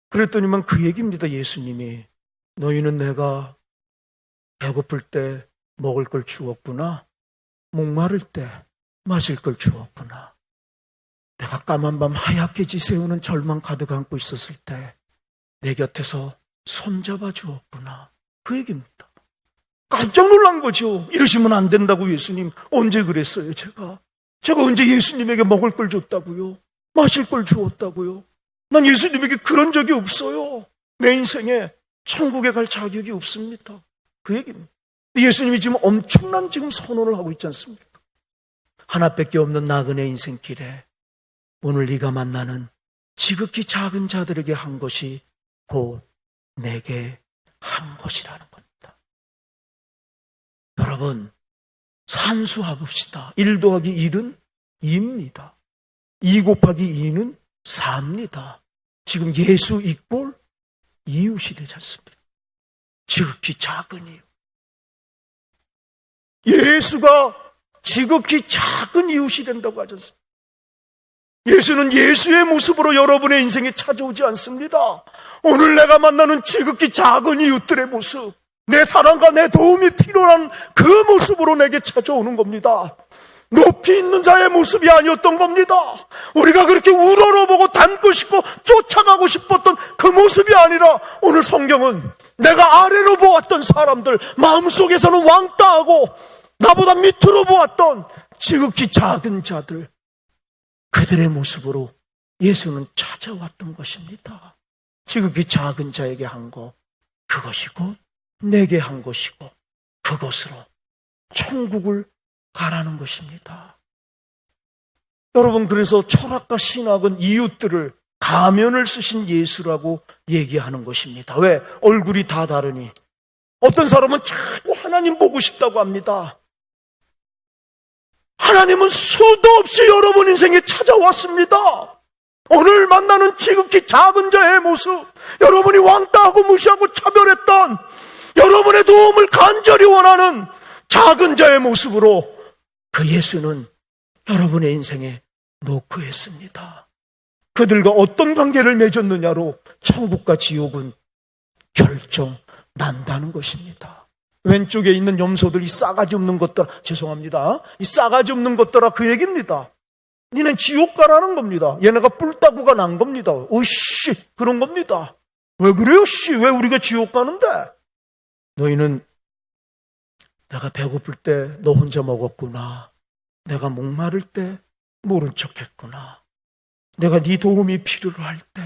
그랬더니만 그 얘기입니다. 예수님이 너희는 내가 배고플 때 먹을 걸 주었구나, 목마를 때 마실 걸 주었구나, 내가 까만 밤 하얗게 지새우는 절망 가득 안고 있었을 때 내 곁에서 손잡아 주었구나, 그 얘기입니다. 깜짝 놀란 거죠. 이러시면 안 된다고. 예수님 언제 그랬어요? 제가 언제 예수님에게 먹을 걸 줬다고요? 마실 걸 주었다고요? 난 예수님에게 그런 적이 없어요. 내 인생에 천국에 갈 자격이 없습니다. 그 얘기입니다. 예수님이 지금 엄청난 선언을 하고 있지 않습니까? 하나밖에 없는 나그네 인생길에 오늘 네가 만나는 지극히 작은 자들에게 한 것이 곧 내게 한 것이라는 겁니다. 여러분, 산수해봅시다. 1 더하기 1은 2입니다. 2 곱하기 2는 4입니다. 지금 예수 이꼴 이웃이 되지 않습니까? 지극히 작은 이웃. 예수가 지극히 작은 이웃이 된다고 하지 않습니까? 예수는 예수의 모습으로 여러분의 인생에 찾아오지 않습니다. 오늘 내가 만나는 지극히 작은 이웃들의 모습, 내 사랑과 내 도움이 필요한 그 모습으로 내게 찾아오는 겁니다. 높이 있는 자의 모습이 아니었던 겁니다. 우리가 그렇게 우러러보고 닮고 싶고 쫓아가고 싶었던 그 모습이 아니라 오늘 성경은 내가 아래로 보았던 사람들, 마음속에서는 왕따하고 나보다 밑으로 보았던 지극히 작은 자들, 그들의 모습으로 예수는 찾아왔던 것입니다. 지극히 작은 자에게 한 것, 그것이 곧 내게 한 것이고 그것으로 천국을 가라는 것입니다. 여러분, 그래서 철학과 신학은 이웃들을 가면을 쓰신 예수라고 얘기하는 것입니다. 왜? 얼굴이 다 다르니. 어떤 사람은 자꾸 하나님 보고 싶다고 합니다. 하나님은 수도 없이 여러분 인생에 찾아왔습니다. 오늘 만나는 지극히 작은 자의 모습, 여러분이 왕따하고 무시하고 차별했던, 여러분의 도움을 간절히 원하는 작은 자의 모습으로 그 예수는 여러분의 인생에 놓고 했습니다. 그들과 어떤 관계를 맺었느냐로 천국과 지옥은 결정난다는 것입니다. 왼쪽에 있는 염소들이 싸가지 없는 것들아, 죄송합니다, 이 싸가지 없는 것들아, 그 얘기입니다. 니는 지옥 가라는 겁니다. 얘네가 뿔따구가 난 겁니다. 으씨, 그런 겁니다. 왜 그래요? 왜 우리가 지옥 가는데? 너희는 내가 배고플 때 너 혼자 먹었구나, 내가 목마를 때 모른 척했구나, 내가 네 도움이 필요로 할 때,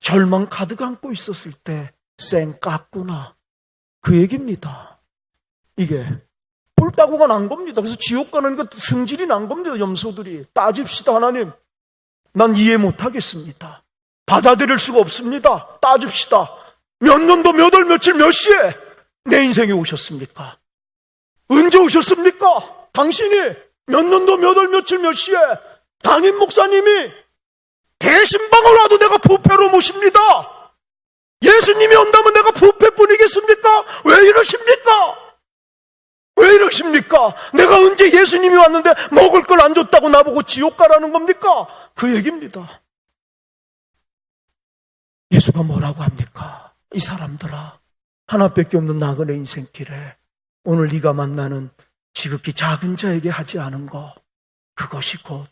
절망 가득 안고 있었을 때 쌩 깠구나, 그 얘기입니다. 이게 뿔따구가 난 겁니다. 그래서 지옥 가는 것 승질이 난 겁니다. 염소들이. 따집시다. 하나님, 난 이해 못하겠습니다. 받아들일 수가 없습니다. 따집시다. 몇 년도 몇 월 며칠 몇 시에 내 인생에 오셨습니까? 언제 오셨습니까? 당신이 몇 년도 몇 월 며칠 몇 시에 담임 목사님이 대신방을 와도 내가 부패로 모십니다. 예수님이 온다면 내가 부패뿐이겠습니까? 왜 이러십니까? 왜 이러십니까? 내가 언제 예수님이 왔는데 먹을 걸 안 줬다고 나보고 지옥 가라는 겁니까? 그 얘기입니다. 예수가 뭐라고 합니까? 이 사람들아, 하나밖에 없는 나그네 인생길에 오늘 네가 만나는 지극히 작은 자에게 하지 않은 것, 그것이 곧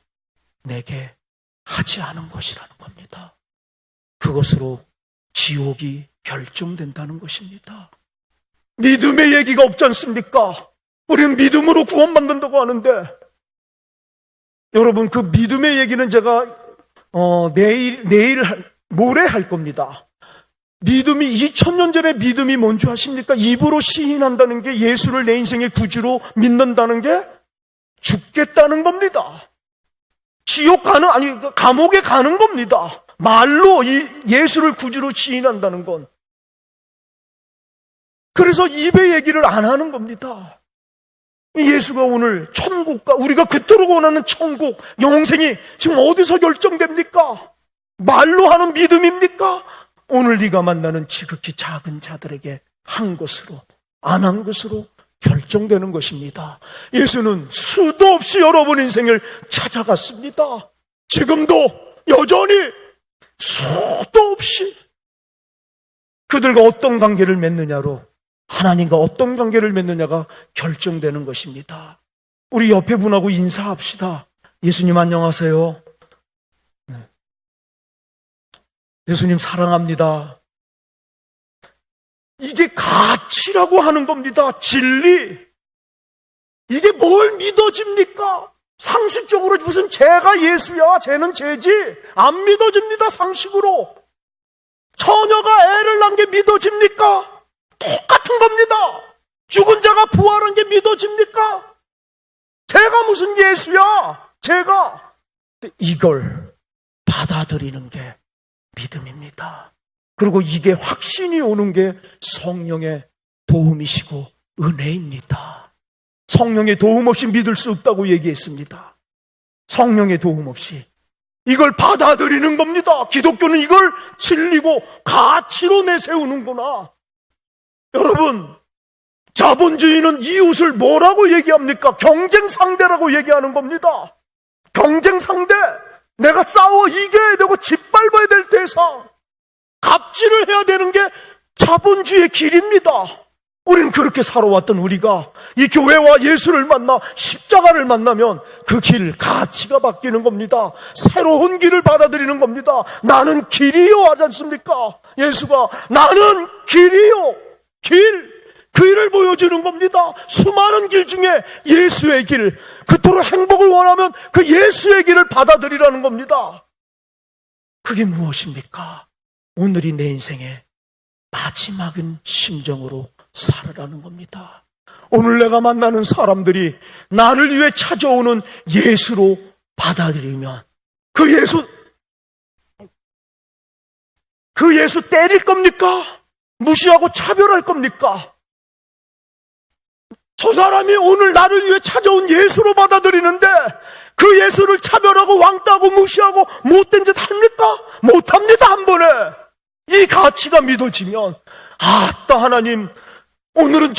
내게 하지 않은 것이라는 겁니다. 그것으로 지옥이 결정된다는 것입니다. 믿음의 얘기가 없지 않습니까? 우리는 믿음으로 구원받는다고 하는데, 여러분, 그 믿음의 얘기는 제가 모레 할 겁니다. 믿음이, 2000년 전에 믿음이 뭔지 아십니까? 입으로 시인한다는 게, 예수를 내 인생의 구주로 믿는다는 게 죽겠다는 겁니다. 감옥에 가는 겁니다. 말로 이 예수를 구주로 시인한다는 건. 그래서 입의 얘기를 안 하는 겁니다. 예수가 오늘 천국과 우리가 그토록 원하는 천국, 영생이 지금 어디서 결정됩니까? 말로 하는 믿음입니까? 오늘 네가 만나는 지극히 작은 자들에게 한 것으로, 안 한 것으로 결정되는 것입니다. 예수는 수도 없이 여러분 인생을 찾아갔습니다. 지금도 여전히 수도 없이 그들과 어떤 관계를 맺느냐로, 하나님과 어떤 관계를 맺느냐가 결정되는 것입니다. 우리 옆에 분하고 인사합시다. 예수님 안녕하세요. 네. 예수님 사랑합니다. 이게 가치라고 하는 겁니다. 진리. 이게 뭘 믿어집니까? 상식적으로 무슨 쟤가 예수야, 쟤는 쟤지. 안 믿어집니다, 상식으로. 처녀가 애를 낳은 게 믿어집니까? 똑같은 겁니다. 죽은 자가 부활한 게 믿어집니까? 제가 무슨 예수야? 제가. 이걸 받아들이는 게 믿음입니다. 그리고 이게 확신이 오는 게 성령의 도움이시고 은혜입니다. 성령의 도움 없이 믿을 수 없다고 얘기했습니다. 성령의 도움 없이. 이걸 받아들이는 겁니다. 기독교는 이걸 진리고 가치로 내세우는구나. 여러분, 자본주의는 이웃을 뭐라고 얘기합니까? 경쟁 상대라고 얘기하는 겁니다. 경쟁 상대. 내가 싸워 이겨야 되고 짓밟아야 될 대상. 갑질을 해야 되는 게 자본주의의 길입니다. 우리는 그렇게 살아왔던 우리가 이 교회와 예수를 만나 십자가를 만나면 그 길, 가치가 바뀌는 겁니다. 새로운 길을 받아들이는 겁니다. 나는 길이요 하지 않습니까? 예수가 나는 길이요. 길. 그 길을 보여주는 겁니다. 수많은 길 중에 예수의 길, 그토록 행복을 원하면 그 예수의 길을 받아들이라는 겁니다. 그게 무엇입니까? 오늘이 내 인생의 마지막인 심정으로 살아라는 겁니다. 오늘 내가 만나는 사람들이 나를 위해 찾아오는 예수로 받아들이면 그 예수 때릴 겁니까? 무시하고 차별할 겁니까? 저 사람이 오늘 나를 위해 찾아온 예수로 받아들이는데 그 예수를 차별하고 왕따하고 무시하고 못된 짓 합니까? 못합니다. 한 번에. 이 가치가 믿어지면 아따 하나님 오늘은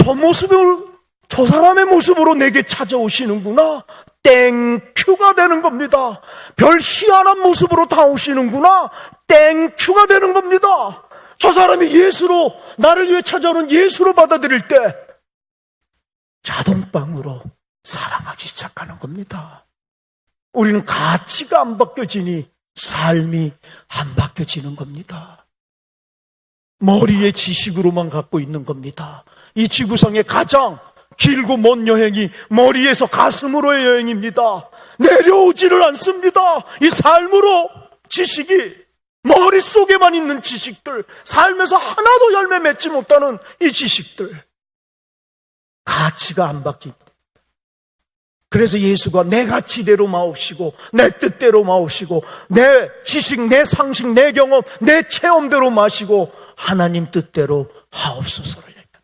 저 사람의 모습으로 내게 찾아오시는구나. 땡큐가 되는 겁니다. 별 희한한 모습으로 다 오시는구나. 땡큐가 되는 겁니다. 저 사람이 예수로, 나를 위해 찾아오는 예수로 받아들일 때 자동방으로 사랑하기 시작하는 겁니다. 우리는 가치가 안 바뀌어지니 삶이 안 바뀌어지는 겁니다. 머리의 지식으로만 갖고 있는 겁니다. 이 지구상의 가장 길고 먼 여행이 머리에서 가슴으로의 여행입니다. 내려오지를 않습니다. 이 삶으로 지식이 머릿속에만 있는 지식들, 삶에서 하나도 열매 맺지 못하는 이 지식들, 가치가 안 바뀝니다. 그래서 예수가 내 가치대로 마옵시고 내 뜻대로 마옵시고 내 지식, 내 상식, 내 경험, 내 체험대로 마시고 하나님 뜻대로 하옵소서를 얘기합니다.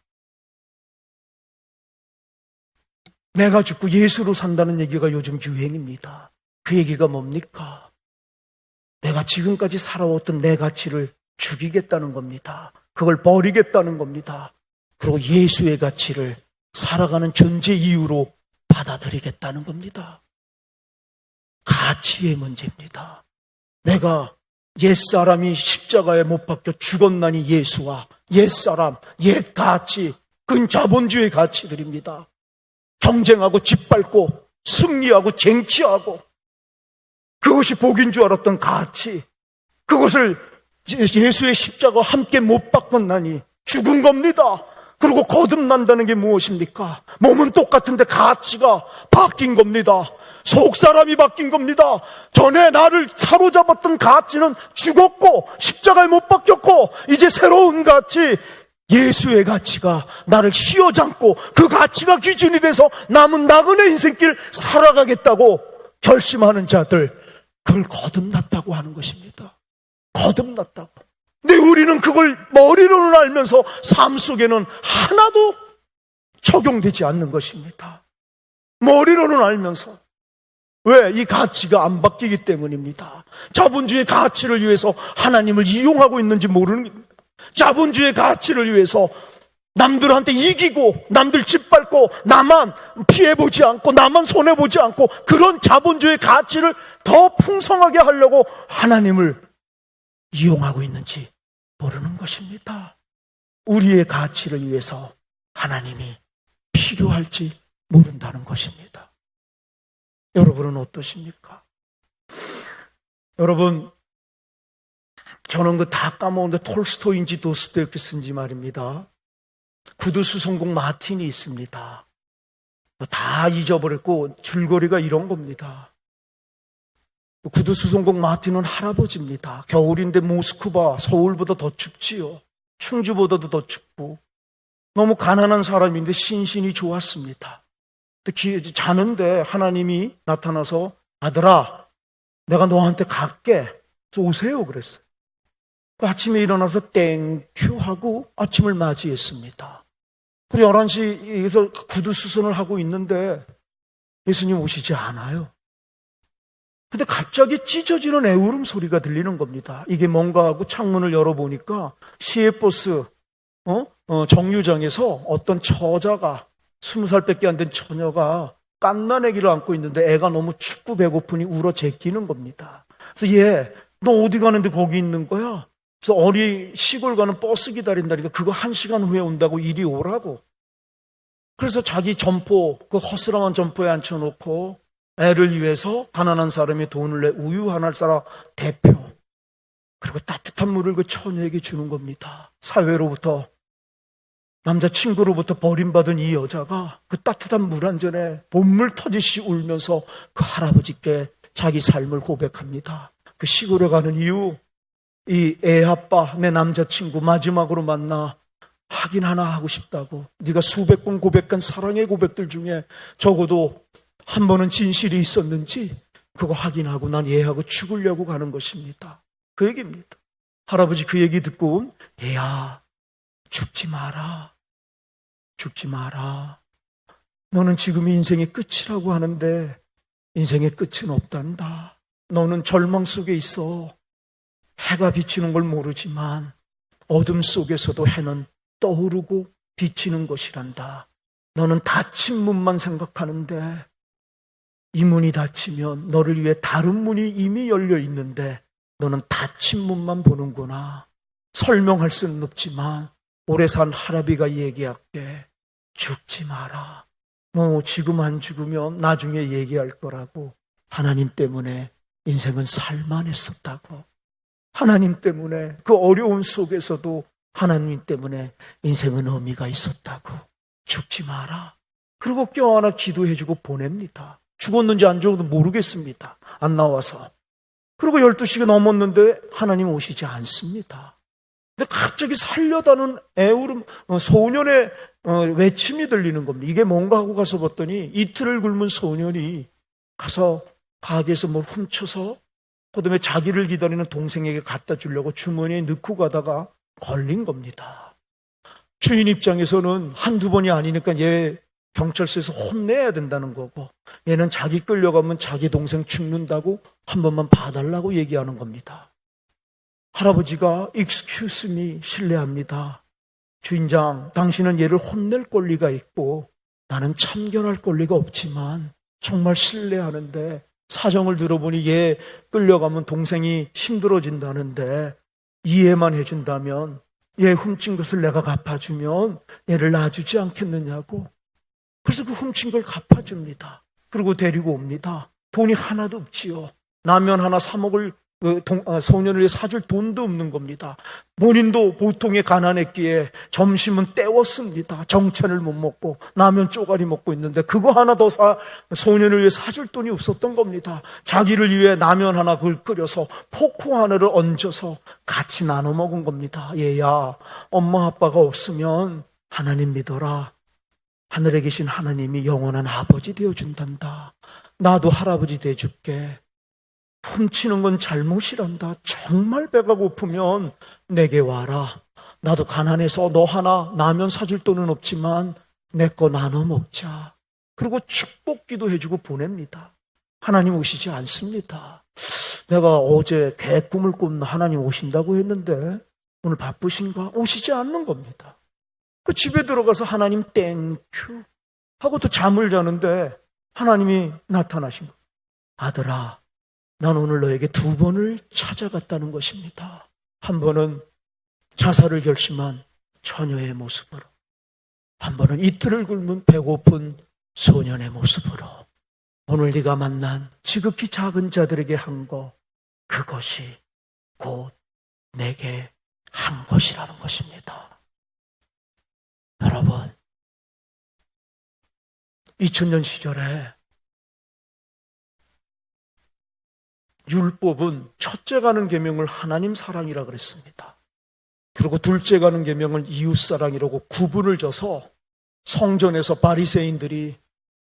내가 죽고 예수로 산다는 얘기가 요즘 유행입니다. 그 얘기가 뭡니까? 내가 지금까지 살아왔던 내 가치를 죽이겠다는 겁니다. 그걸 버리겠다는 겁니다. 그리고 예수의 가치를 살아가는 존재 이유로 받아들이겠다는 겁니다. 가치의 문제입니다. 내가 옛사람이 십자가에 못 박혀 죽었나니 예수와 옛사람, 옛가치, 그건 자본주의 가치들입니다. 경쟁하고 짓밟고 승리하고 쟁취하고 그것이 복인 줄 알았던 가치, 그것을 예수의 십자가와 함께 못 박았나니 죽은 겁니다. 그리고 거듭난다는 게 무엇입니까? 몸은 똑같은데 가치가 바뀐 겁니다. 속사람이 바뀐 겁니다. 전에 나를 사로잡았던 가치는 죽었고 십자가에 못 박혔고 이제 새로운 가치, 예수의 가치가 나를 휘어잡고 그 가치가 기준이 돼서 남은 나그네 인생길 살아가겠다고 결심하는 자들, 그걸 거듭났다고 하는 것입니다. 거듭났다고. 근데 우리는 그걸 머리로는 알면서 삶 속에는 하나도 적용되지 않는 것입니다. 머리로는 알면서. 왜? 이 가치가 안 바뀌기 때문입니다. 자본주의 가치를 위해서 하나님을 이용하고 있는지 모르는 겁니다. 자본주의 가치를 위해서 남들한테 이기고 남들 짓밟고 나만 피해보지 않고 나만 손해보지 않고 그런 자본주의 가치를 더 풍성하게 하려고 하나님을 이용하고 있는지 모르는 것입니다. 우리의 가치를 위해서 하나님이 필요할지 모른다는 것입니다. 여러분은 어떠십니까? 여러분, 저는 그 다 까먹었는데 톨스토이인지 도스토옙스키인지 말입니다. 구두수송곡 마틴이 있습니다. 다 잊어버렸고 줄거리가 이런 겁니다. 구두수송곡 마틴은 할아버지입니다. 겨울인데 모스크바, 서울보다 더 춥지요. 충주보다도 더 춥고 너무 가난한 사람인데 신신이 좋았습니다. 자는데 하나님이 나타나서 아들아, 내가 너한테 갈게. 오세요 그랬어요. 아침에 일어나서 땡큐 하고 아침을 맞이했습니다. 그리고 11시에서 구두수선을 하고 있는데 예수님 오시지 않아요. 근데 갑자기 찢어지는 애울음 소리가 들리는 겁니다. 이게 뭔가 하고 창문을 열어보니까 시외버스 정류장에서 어떤 처자가 20살밖에 안 된 처녀가 갓난아기를 안고 있는데 애가 너무 춥고 배고프니 울어 제끼는 겁니다. 그래서 얘, 너 어디 가는데 거기 있는 거야? 그래서 어디 시골 가는 버스 기다린다니까 그거 1시간 후에 온다고 이리 오라고. 그래서 자기 점포, 그 허스랑한 점포에 앉혀놓고 애를 위해서 가난한 사람이 돈을 내 우유 하나를 사라 대표. 그리고 따뜻한 물을 그 처녀에게 주는 겁니다. 사회로부터, 남자친구로부터 버림받은 이 여자가 그 따뜻한 물 한 잔에 본물 터지시 울면서 그 할아버지께 자기 삶을 고백합니다. 그 시골에 가는 이유, 이 애 아빠, 내 남자친구 마지막으로 만나 확인 하나 하고 싶다고. 네가 수백 번 고백한 사랑의 고백들 중에 적어도 한 번은 진실이 있었는지 그거 확인하고 난 얘하고 죽으려고 가는 것입니다. 그 얘기입니다. 할아버지 그 얘기 듣고 얘야, 죽지 마라. 죽지 마라. 너는 지금 인생의 끝이라고 하는데 인생의 끝은 없단다. 너는 절망 속에 있어. 해가 비치는 걸 모르지만 어둠 속에서도 해는 떠오르고 비치는 것이란다. 너는 닫힌 문만 생각하는데 이 문이 닫히면 너를 위해 다른 문이 이미 열려 있는데 너는 닫힌 문만 보는구나. 설명할 수는 없지만 오래 산 할아비가 얘기할게. 죽지 마라. 너 지금 안 죽으면 나중에 얘기할 거라고. 하나님 때문에 인생은 살만했었다고. 하나님 때문에 그 어려운 속에서도 하나님 때문에 인생은 의미가 있었다고. 죽지 마라. 그리고 껴안아 기도해주고 보냅니다. 죽었는지 안 죽었는지 모르겠습니다. 안 나와서. 그리고 12시가 넘었는데 하나님 오시지 않습니다. 근데 갑자기 살려다는 애울음, 소년의 외침이 들리는 겁니다. 이게 뭔가 하고 가서 봤더니 이틀을 굶은 소년이 가서 가게에서 뭘 훔쳐서 그다음에 자기를 기다리는 동생에게 갖다 주려고 주머니에 넣고 가다가 걸린 겁니다. 주인 입장에서는 한두 번이 아니니까 얘 경찰서에서 혼내야 된다는 거고 얘는 자기 끌려가면 자기 동생 죽는다고 한 번만 봐달라고 얘기하는 겁니다. 할아버지가 excuse me, 실례합니다. 주인장, 당신은 얘를 혼낼 권리가 있고 나는 참견할 권리가 없지만 정말 실례하는데 사정을 들어보니 얘 끌려가면 동생이 힘들어진다는데 이해만 해준다면 얘 훔친 것을 내가 갚아주면 얘를 놔주지 않겠느냐고. 그래서 그 훔친 걸 갚아줍니다. 그리고 데리고 옵니다. 돈이 하나도 없지요. 라면 하나 사 먹을 소년을 위해 사줄 돈도 없는 겁니다. 본인도 보통의 가난했기에 점심은 때웠습니다. 정찬을 못 먹고 라면 쪼가리 먹고 있는데 그거 하나 더 소년을 위해 사줄 돈이 없었던 겁니다. 자기를 위해 라면 하나 그걸 끓여서 포크 하나를 얹어서 같이 나눠 먹은 겁니다. 얘야, 엄마 아빠가 없으면 하나님 믿어라. 하늘에 계신 하나님이 영원한 아버지 되어준단다. 나도 할아버지 돼줄게. 훔치는 건 잘못이란다. 정말 배가 고프면 내게 와라. 나도 가난해서 너 하나 라면 사줄 돈은 없지만 내 거 나눠 먹자. 그리고 축복기도 해주고 보냅니다. 하나님 오시지 않습니다. 내가 어제 개꿈을 꾼 하나님 오신다고 했는데 오늘 바쁘신가? 오시지 않는 겁니다. 그 집에 들어가서 하나님 땡큐 하고 또 잠을 자는데 하나님이 나타나신 거예요. 아들아, 난 오늘 너에게 2번을 찾아갔다는 것입니다. 한 번은 자살을 결심한 처녀의 모습으로, 한 번은 이틀을 굶은 배고픈 소년의 모습으로, 오늘 네가 만난 지극히 작은 자들에게 한 거, 그것이 곧 내게 한 것이라는 것입니다. 여러분, 2000년 시절에 율법은 첫째 가는 계명을 하나님 사랑이라 그랬습니다. 그리고 둘째 가는 계명을 이웃 사랑이라고 구분을 져서 성전에서 바리새인들이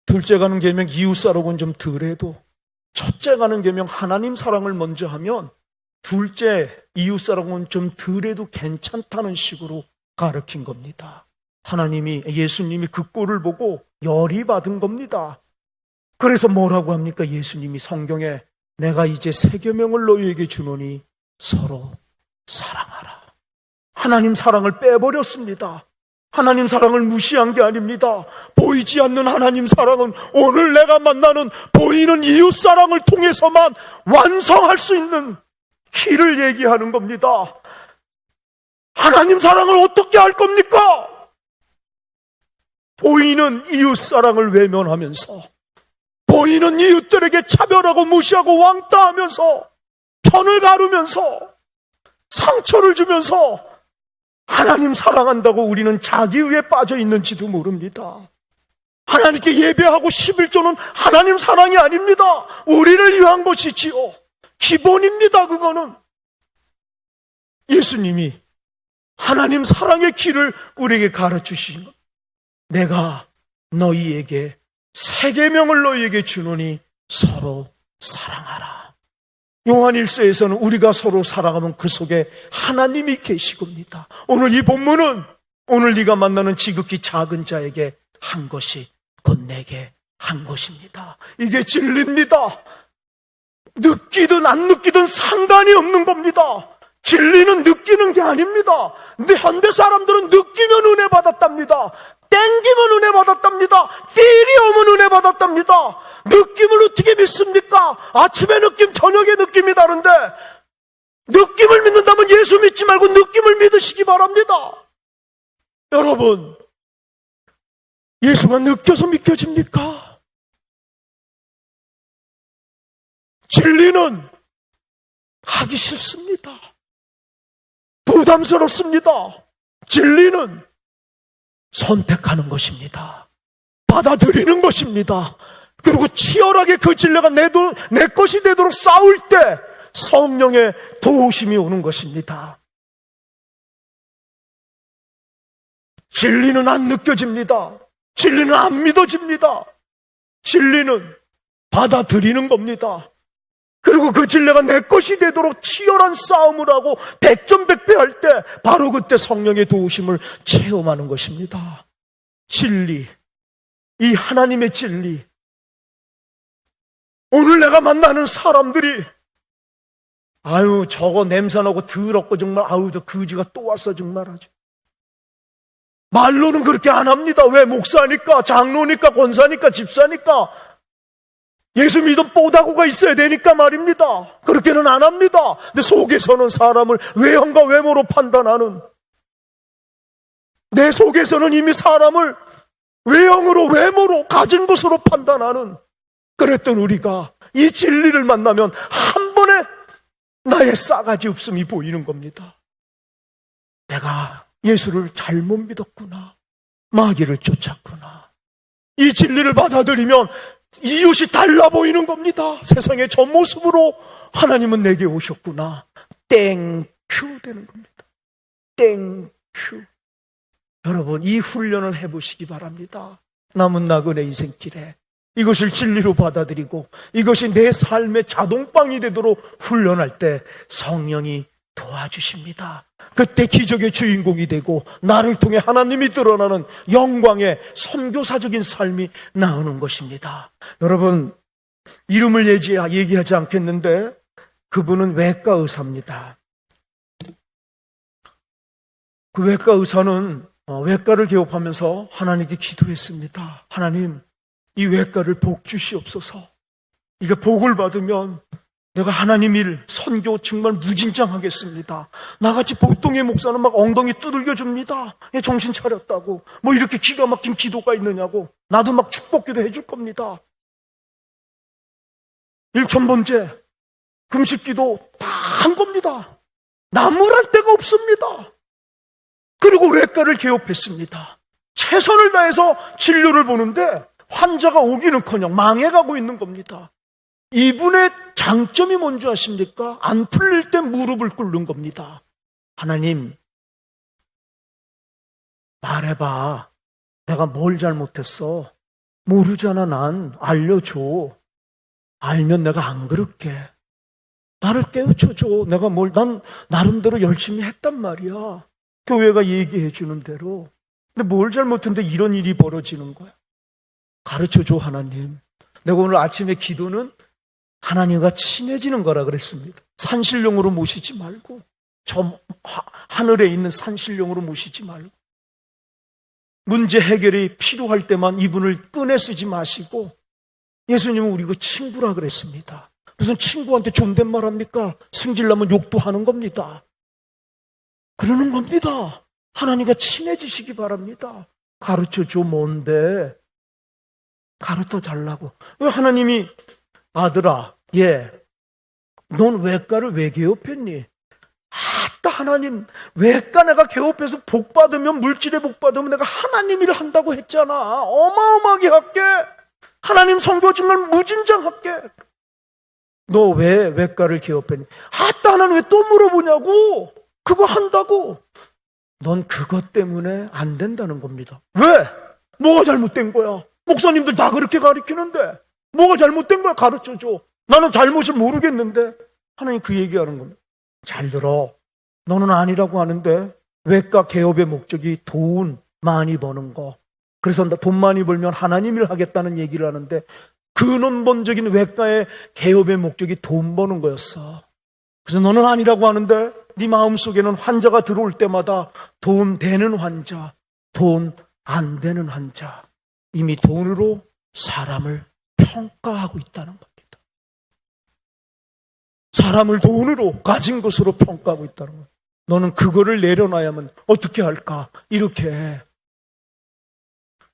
둘째 가는 계명 이웃 사랑은 좀 덜해도 첫째 가는 계명 하나님 사랑을 먼저 하면 둘째 이웃 사랑은 좀 덜해도 괜찮다는 식으로 가르친 겁니다. 하나님이, 예수님이 그 꼴을 보고 열이 받은 겁니다. 그래서 뭐라고 합니까? 예수님이 성경에 내가 이제 새 계명을 너희에게 주노니 서로 사랑하라. 하나님 사랑을 빼버렸습니다. 하나님 사랑을 무시한 게 아닙니다. 보이지 않는 하나님 사랑은 오늘 내가 만나는 보이는 이웃 사랑을 통해서만 완성할 수 있는 길을 얘기하는 겁니다. 하나님 사랑을 어떻게 할 겁니까? 보이는 이웃 사랑을 외면하면서, 보이는 이웃들에게 차별하고 무시하고 왕따하면서, 편을 가르면서, 상처를 주면서 하나님 사랑한다고 우리는 자기의에 빠져 있는지도 모릅니다. 하나님께 예배하고 11조는 하나님 사랑이 아닙니다. 우리를 위한 것이지요. 기본입니다. 그거는 예수님이 하나님 사랑의 길을 우리에게 가르치신 것. 내가 너희에게 새 계명을 너희에게 주노니 서로 사랑하라. 요한 1서에서는 우리가 서로 사랑하면 그 속에 하나님이 계시겁니다. 오늘 이 본문은 오늘 네가 만나는 지극히 작은 자에게 한 것이 곧 내게 한 것입니다. 이게 진리입니다. 느끼든 안 느끼든 상관이 없는 겁니다. 진리는 느끼는 게 아닙니다. 근데 현대 사람들은 느끼면 은혜 받았답니다. 땡기면 은혜 받았답니다. 필이 오면 은혜 받았답니다. 느낌을 어떻게 믿습니까? 아침에 느낌, 저녁에 느낌이 다른데 느낌을 믿는다면 예수 믿지 말고 느낌을 믿으시기 바랍니다. 여러분, 예수가 느껴서 믿겨집니까? 진리는 하기 싫습니다. 부담스럽습니다. 진리는 선택하는 것입니다. 받아들이는 것입니다. 그리고 치열하게 그 진리가 내 것이 되도록 싸울 때 성령의 도우심이 오는 것입니다. 진리는 안 느껴집니다. 진리는 안 믿어집니다. 진리는 받아들이는 겁니다. 그리고 그 진리가 내 것이 되도록 치열한 싸움을 하고 백전백패할 때 바로 그때 성령의 도우심을 체험하는 것입니다. 진리, 이 하나님의 진리. 오늘 내가 만나는 사람들이 아유 저거 냄새나고 더럽고 정말 아유 저 거지가 또 왔어 정말 아주. 말로는 그렇게 안 합니다. 왜? 목사니까, 장로니까, 권사니까, 집사니까, 예수 믿음 뽀다구가 있어야 되니까 말입니다. 그렇게는 안 합니다. 근데 속에서는 사람을 외형과 외모로 판단하는, 내 속에서는 이미 사람을 외형으로 외모로 가진 것으로 판단하는, 그랬던 우리가 이 진리를 만나면 한 번에 나의 싸가지 없음이 보이는 겁니다. 내가 예수를 잘못 믿었구나. 마귀를 쫓았구나. 이 진리를 받아들이면 이웃이 달라 보이는 겁니다. 세상의 전 모습으로 하나님은 내게 오셨구나. 땡큐 되는 겁니다. 땡큐. 여러분 이 훈련을 해보시기 바랍니다. 남은 나그네 인생길에 이것을 진리로 받아들이고 이것이 내 삶의 자동방이 되도록 훈련할 때 성령이 도와주십니다. 그때 기적의 주인공이 되고 나를 통해 하나님이 드러나는 영광의 선교사적인 삶이 나오는 것입니다. 여러분, 이름을 얘기하지 않겠는데 그분은 외과 의사입니다. 그 외과 의사는 외과를 개업하면서 하나님께 기도했습니다. 하나님, 이 외과를 복 주시옵소서. 이게 복을 받으면 내가 하나님 일, 선교 정말 무진장하겠습니다. 나같이 보통의 목사는 막 엉덩이 두들겨 줍니다. 정신 차렸다고. 뭐 이렇게 기가 막힌 기도가 있느냐고. 나도 막 축복기도 해줄 겁니다. 1000번째 금식기도 다 한 겁니다. 나무랄 데가 없습니다. 그리고 외과를 개업했습니다. 최선을 다해서 진료를 보는데 환자가 오기는커녕 망해가고 있는 겁니다. 이분의 장점이 뭔지 아십니까? 안 풀릴 때 무릎을 꿇는 겁니다. 하나님, 말해봐. 내가 뭘 잘못했어? 모르잖아. 난 알려줘. 알면 내가 안 그럴게. 나를 깨우쳐줘. 난 나름대로 열심히 했단 말이야. 교회가 얘기해 주는 대로. 근데 뭘 잘못했는데 이런 일이 벌어지는 거야. 가르쳐줘, 하나님. 내가 오늘 아침에 기도는 하나님과 친해지는 거라 그랬습니다. 산신령으로 모시지 말고, 저 하늘에 있는 산신령으로 모시지 말고, 문제 해결이 필요할 때만 이분을 꺼내 쓰지 마시고, 예수님은 우리 그 친구라 그랬습니다. 무슨 친구한테 존댓말 합니까? 승질나면 욕도 하는 겁니다. 그러는 겁니다. 하나님과 친해지시기 바랍니다. 가르쳐줘. 뭔데? 가르쳐 달라고. 왜 하나님이 아들아, 넌 외과를 왜 개업했니? 아따, 하나님, 외과 내가 개업해서 복 받으면, 물질에 복 받으면 내가 하나님 일을 한다고 했잖아. 어마어마하게 할게. 하나님 선교 정말 무진장할게. 너 왜 외과를 개업했니? 아따, 하나님 왜 또 물어보냐고. 그거 한다고. 넌 그것 때문에 안 된다는 겁니다. 왜? 뭐가 잘못된 거야? 목사님들 다 그렇게 가르치는데 뭐가 잘못된 거야? 가르쳐줘. 나는 잘못을 모르겠는데. 하나님 그 얘기하는 겁니다. 잘 들어. 너는 아니라고 하는데 외과 개업의 목적이 돈 많이 버는 거. 그래서 돈 많이 벌면 하나님 일 하겠다는 얘기를 하는데 근원본적인 외과의 개업의 목적이 돈 버는 거였어. 그래서 너는 아니라고 하는데 네 마음속에는 환자가 들어올 때마다 돈 되는 환자, 돈 안 되는 환자. 이미 돈으로 사람을 평가하고 있다는 겁니다. 사람을 돈으로, 가진 것으로 평가하고 있다는 겁니다. 너는 그거를 내려놔야만 어떻게 할까? 이렇게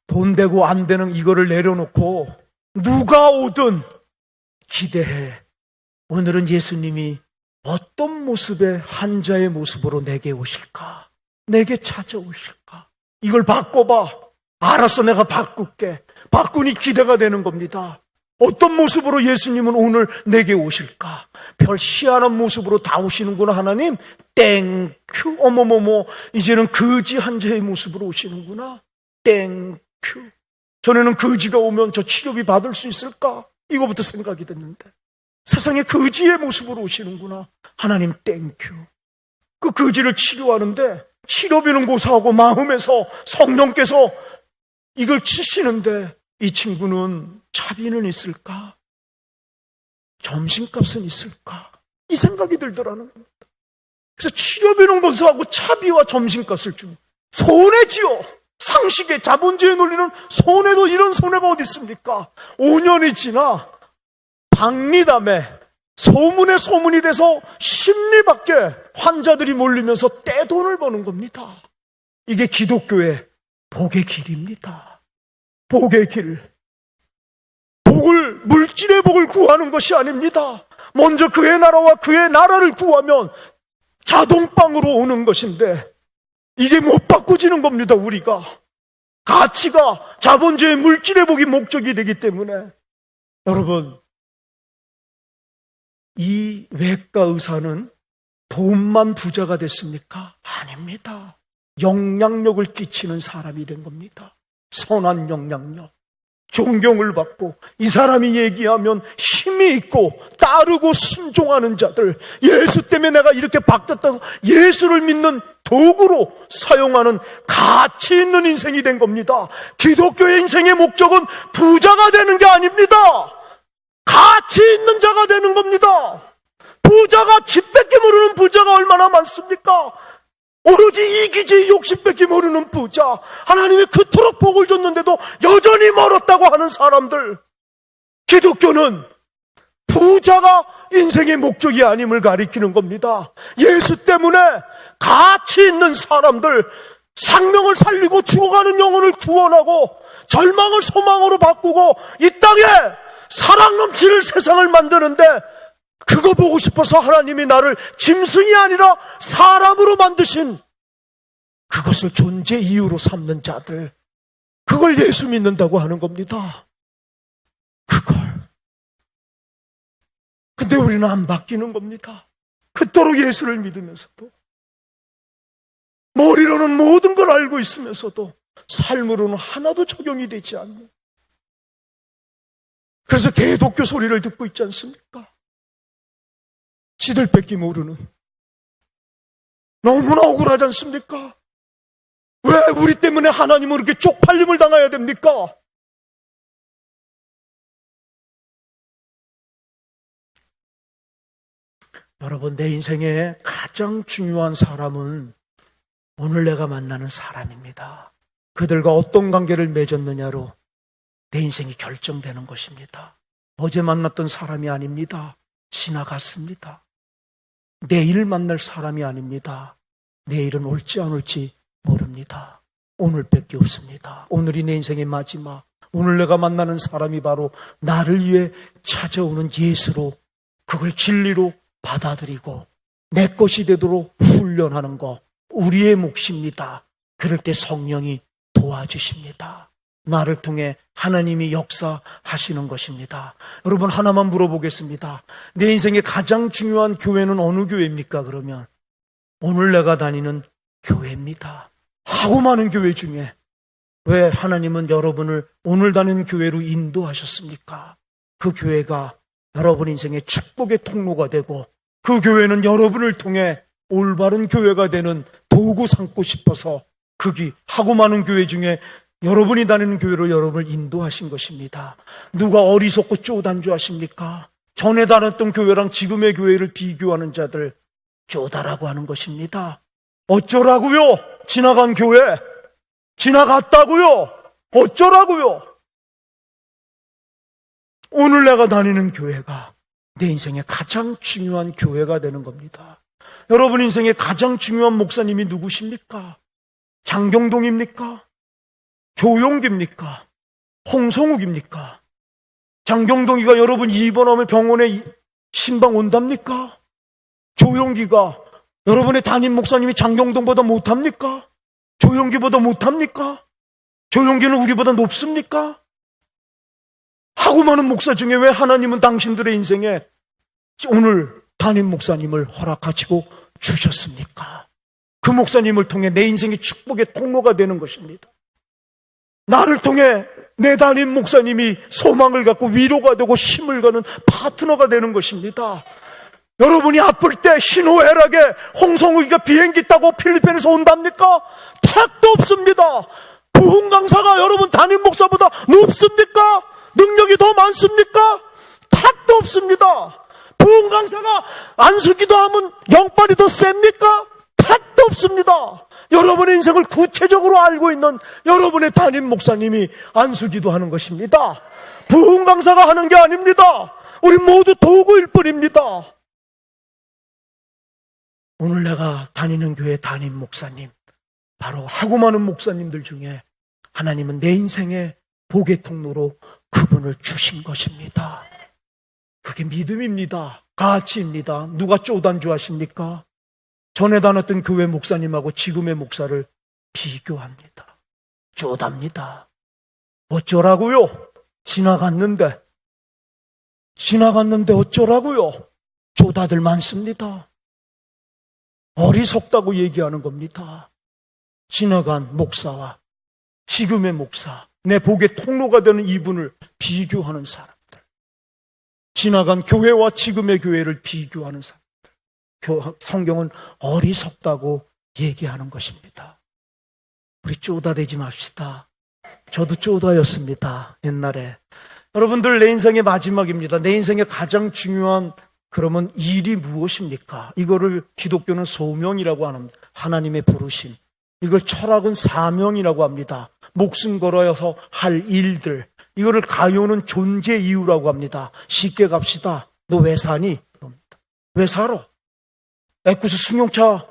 돈 되고 안 되는 이거를 내려놓고 누가 오든 기대해. 오늘은 예수님이 어떤 모습의 환자의 모습으로 내게 오실까? 내게 찾아오실까? 이걸 바꿔봐. 알았어, 내가 바꿀게. 바꾸니 기대가 되는 겁니다. 어떤 모습으로 예수님은 오늘 내게 오실까? 별 희한한 모습으로 다 오시는구나, 하나님. 땡큐. 어머머머, 이제는 거지 환자의 모습으로 오시는구나. 땡큐. 전에는 거지가 오면 저 치료비 받을 수 있을까? 이거부터 생각이 됐는데 세상에 거지의 모습으로 오시는구나. 하나님 땡큐. 그 거지를 치료하는데 치료비는 고사하고 마음에서 성령께서 이걸 치시는데 이 친구는 차비는 있을까? 점심값은 있을까? 이 생각이 들더라는 겁니다. 그래서 치료비는 고사하고 차비와 점심값을 주는 손해지요. 상식의 자본주의 논리는 손해도 이런 손해가 어디 있습니까? 5년이 지나 박리담에 소문에 소문이 돼서 심리 밖에 환자들이 몰리면서 떼돈을 버는 겁니다. 이게 기독교의 복의 길입니다. 복의 길. 물질의 복을 구하는 것이 아닙니다. 먼저 그의 나라와 그의 나라를 구하면 자동방으로 오는 것인데 이게 못 바꾸지는 겁니다. 우리가 가치가 자본주의 물질의 복이 목적이 되기 때문에. 여러분, 이 외과 의사는 돈만 부자가 됐습니까? 아닙니다. 영향력을 끼치는 사람이 된 겁니다. 선한 영향력. 존경을 받고 이 사람이 얘기하면 힘이 있고 따르고 순종하는 자들, 예수 때문에 내가 이렇게 바뀌었다고 예수를 믿는 도구로 사용하는 가치 있는 인생이 된 겁니다. 기독교의 인생의 목적은 부자가 되는 게 아닙니다. 가치 있는 자가 되는 겁니다. 부자가 집 뺏기 모르는 부자가 얼마나 많습니까? 오로지 이기지 욕심 뺏기 모르는 부자, 하나님이 그토록 복을 줬는데도 여전히 멀었다고 하는 사람들. 기독교는 부자가 인생의 목적이 아님을 가리키는 겁니다. 예수 때문에 가치 있는 사람들, 생명을 살리고 죽어가는 영혼을 구원하고 절망을 소망으로 바꾸고 이 땅에 사랑 넘치는 세상을 만드는데, 그거 보고 싶어서 하나님이 나를 짐승이 아니라 사람으로 만드신, 그것을 존재 이유로 삼는 자들, 그걸 예수 믿는다고 하는 겁니다. 그걸. 근데 우리는 안 바뀌는 겁니다. 그토록 예수를 믿으면서도, 머리로는 모든 걸 알고 있으면서도 삶으로는 하나도 적용이 되지 않는, 그래서 개독교 소리를 듣고 있지 않습니까? 지들 뺏기 모르는. 너무나 억울하지 않습니까? 왜 우리 때문에 하나님은 이렇게 쪽팔림을 당해야 됩니까? 여러분, 내 인생에 가장 중요한 사람은 오늘 내가 만나는 사람입니다. 그들과 어떤 관계를 맺었느냐로 내 인생이 결정되는 것입니다. 어제 만났던 사람이 아닙니다. 지나갔습니다. 내일 만날 사람이 아닙니다. 내일은 올지 안 올지 모릅니다. 오늘밖에 없습니다. 오늘이 내 인생의 마지막. 오늘 내가 만나는 사람이 바로 나를 위해 찾아오는 예수로, 그걸 진리로 받아들이고 내 것이 되도록 훈련하는 것, 우리의 몫입니다. 그럴 때 성령이 도와주십니다. 나를 통해 하나님이 역사하시는 것입니다. 여러분, 하나만 물어보겠습니다. 내 인생의 가장 중요한 교회는 어느 교회입니까? 그러면 오늘 내가 다니는 교회입니다. 하고 많은 교회 중에 왜 하나님은 여러분을 오늘 다니는 교회로 인도하셨습니까? 그 교회가 여러분 인생의 축복의 통로가 되고, 그 교회는 여러분을 통해 올바른 교회가 되는 도구 삼고 싶어서 거기 하고 많은 교회 중에 여러분이 다니는 교회로 여러분을 인도하신 것입니다. 누가 어리석고 쪼단주하십니까? 전에 다녔던 교회랑 지금의 교회를 비교하는 자들 쪼다라고 하는 것입니다. 어쩌라고요? 지나간 교회, 지나갔다고요? 어쩌라고요? 오늘 내가 다니는 교회가 내 인생의 가장 중요한 교회가 되는 겁니다. 여러분 인생의 가장 중요한 목사님이 누구십니까? 장경동입니까? 조용기입니까? 홍성욱입니까? 장경동이가 여러분 입원하면 병원에 신방 온답니까? 조용기가 여러분의 담임 목사님이 장경동보다 못합니까? 조용기보다 못합니까? 조용기는 우리보다 높습니까? 하고 많은 목사 중에 왜 하나님은 당신들의 인생에 오늘 담임 목사님을 허락하시고 주셨습니까? 그 목사님을 통해 내 인생의 축복의 통로가 되는 것입니다. 나를 통해 내 담임 목사님이 소망을 갖고 위로가 되고 힘을 가는 파트너가 되는 것입니다. 여러분이 아플 때 신호애락에 홍성욱이가 비행기 타고 필리핀에서 온답니까? 택도 없습니다. 부흥 강사가 여러분 담임 목사보다 높습니까? 능력이 더 많습니까? 택도 없습니다. 부흥 강사가 안수기도 하면 영빨이 더 셉니까? 택도 없습니다. 여러분의 인생을 구체적으로 알고 있는 여러분의 담임 목사님이 안수기도 하는 것입니다. 부흥 강사가 하는 게 아닙니다. 우리 모두 도구일 뿐입니다. 오늘 내가 다니는 교회 담임 목사님, 바로 하고 많은 목사님들 중에 하나님은 내 인생의 복의 통로로 그분을 주신 것입니다. 그게 믿음입니다. 가치입니다. 누가 쪼단주하십니까? 전에 다녔던 교회 목사님하고 지금의 목사를 비교합니다. 쪼답니다. 어쩌라고요? 지나갔는데 어쩌라고요? 쪼다들 많습니다. 어리석다고 얘기하는 겁니다. 지나간 목사와 지금의 목사, 내 복의 통로가 되는 이분을 비교하는 사람들, 지나간 교회와 지금의 교회를 비교하는 사람들, 성경은 어리석다고 얘기하는 것입니다. 우리 쪼다되지 맙시다. 저도 쪼다였습니다, 옛날에. 여러분들, 내 인생의 마지막입니다. 내 인생의 가장 중요한 그러면 일이 무엇입니까? 이거를 기독교는 소명이라고 합니다. 하나님의 부르심. 이걸 철학은 사명이라고 합니다. 목숨 걸어서 할 일들. 이거를 가요는 존재 이유라고 합니다. 쉽게 갑시다. 너 왜 사니? 그럽니다. 왜 살아? 애꿎은 승용차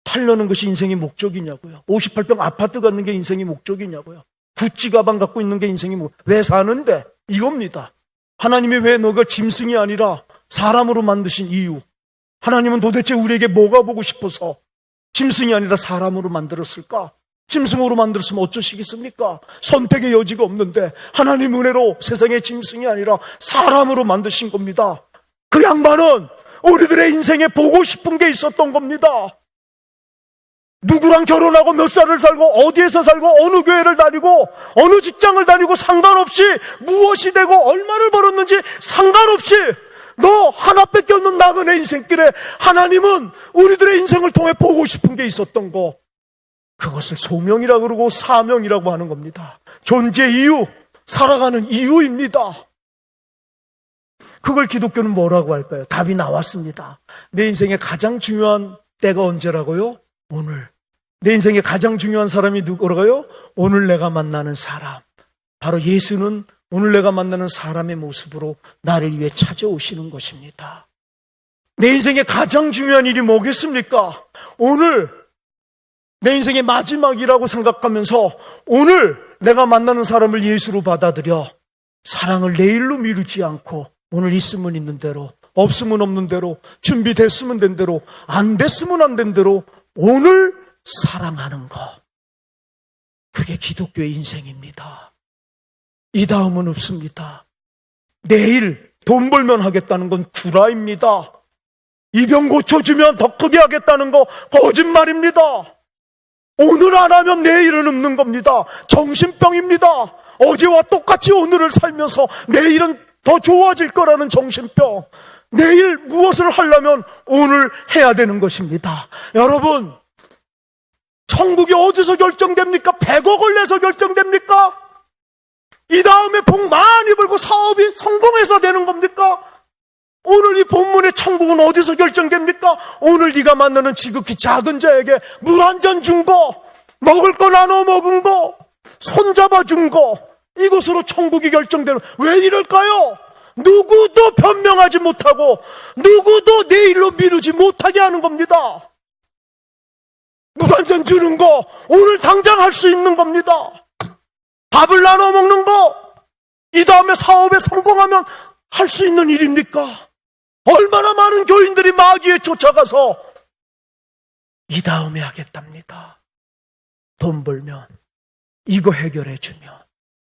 타려는 것이 인생의 목적이냐고요. 58평 아파트 갖는 게 인생의 목적이냐고요. 구찌 가방 갖고 있는 게 인생의 왜 사는데? 이겁니다. 하나님이 왜 너가 짐승이 아니라 사람으로 만드신 이유. 하나님은 도대체 우리에게 뭐가 보고 싶어서 짐승이 아니라 사람으로 만들었을까? 짐승으로 만들었으면 어쩌시겠습니까? 선택의 여지가 없는데 하나님 은혜로 세상의 짐승이 아니라 사람으로 만드신 겁니다. 그 양반은 우리들의 인생에 보고 싶은 게 있었던 겁니다. 누구랑 결혼하고 몇 살을 살고 어디에서 살고 어느 교회를 다니고 어느 직장을 다니고 상관없이 무엇이 되고 얼마를 벌었는지 상관없이 너 하나밖에 없는 나그네 인생길에 하나님은 우리들의 인생을 통해 보고 싶은 게 있었던 거, 그것을 소명이라고 그러고 사명이라고 하는 겁니다. 존재 이유, 살아가는 이유입니다. 그걸 기독교는 뭐라고 할까요? 답이 나왔습니다. 내 인생의 가장 중요한 때가 언제라고요? 오늘. 내 인생의 가장 중요한 사람이 누구라고요? 오늘 내가 만나는 사람. 바로 예수는 오늘 내가 만나는 사람의 모습으로 나를 위해 찾아오시는 것입니다. 내 인생의 가장 중요한 일이 뭐겠습니까? 오늘 내 인생의 마지막이라고 생각하면서 오늘 내가 만나는 사람을 예수로 받아들여 사랑을 내일로 미루지 않고 오늘 있으면 있는 대로, 없으면 없는 대로, 준비됐으면 된 대로, 안 됐으면 안 된 대로 오늘 사랑하는 것. 그게 기독교의 인생입니다. 이 다음은 없습니다. 내일 돈 벌면 하겠다는 건 구라입니다. 이 병 고쳐주면 더 크게 하겠다는 거 거짓말입니다. 오늘 안 하면 내일은 없는 겁니다. 정신병입니다. 어제와 똑같이 오늘을 살면서 내일은 더 좋아질 거라는 정신병. 내일 무엇을 하려면 오늘 해야 되는 것입니다. 여러분, 천국이 어디서 결정됩니까? 100억을 내서 결정됩니까? 이 다음에 복 많이 벌고 사업이 성공해서 되는 겁니까? 오늘 이 본문의 천국은 어디서 결정됩니까? 오늘 네가 만나는 지극히 작은 자에게 물 한 잔 준 거, 먹을 거 나눠 먹은 거, 손잡아 준 거, 이것으로 천국이 결정되는. 왜 이럴까요? 누구도 변명하지 못하고 누구도 내일로 미루지 못하게 하는 겁니다. 물 한 잔 주는 거 오늘 당장 할 수 있는 겁니다. 밥을 나눠 먹는 거, 이 다음에 사업에 성공하면 할 수 있는 일입니까? 얼마나 많은 교인들이 마귀에 쫓아가서 이 다음에 하겠답니다. 돈 벌면, 이거 해결해 주면.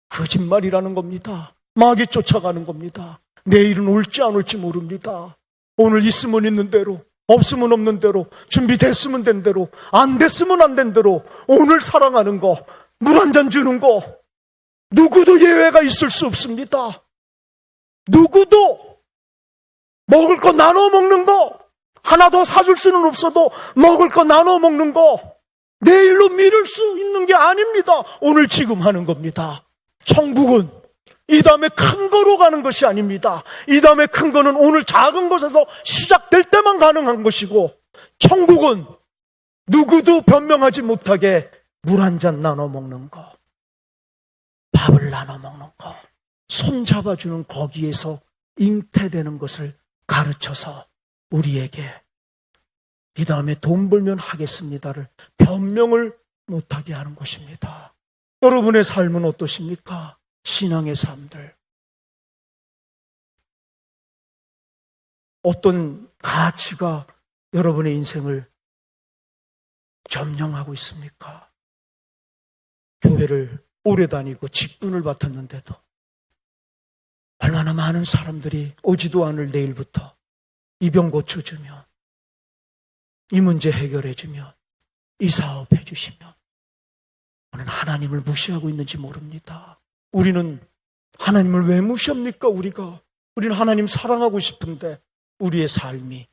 거짓말이라는 겁니다. 마귀 쫓아가는 겁니다. 내일은 올지 안 올지 모릅니다. 오늘 있으면 있는 대로, 없으면 없는 대로, 준비됐으면 된 대로, 안 됐으면 안 된 대로 오늘 사랑하는 거, 물 한 잔 주는 거, 누구도 예외가 있을 수 없습니다. 누구도 먹을 거 나눠 먹는 거, 하나 더 사줄 수는 없어도 먹을 거 나눠 먹는 거 내일로 미룰 수 있는 게 아닙니다. 오늘 지금 하는 겁니다. 천국은 이 다음에 큰 거로 가는 것이 아닙니다. 이 다음에 큰 거는 오늘 작은 것에서 시작될 때만 가능한 것이고, 천국은 누구도 변명하지 못하게 물 한 잔 나눠 먹는 거, 밥을 나눠 먹는 거, 손잡아주는 거기에서 잉태되는 것을 가르쳐서 우리에게 이 다음에 돈 벌면 하겠습니다를 변명을 못하게 하는 것입니다. 여러분의 삶은 어떠십니까? 신앙의 삶들. 어떤 가치가 여러분의 인생을 점령하고 있습니까? 교회를 오래 다니고 직분을 맡았는데도 얼마나 많은 사람들이 오지도 않을 내일부터 이 병 고쳐주면, 이 문제 해결해주면, 이 사업 해주시면 우리는 하나님을 무시하고 있는지 모릅니다. 우리는 하나님을 왜 무시합니까? 우리는 하나님 사랑하고 싶은데 우리의 삶이,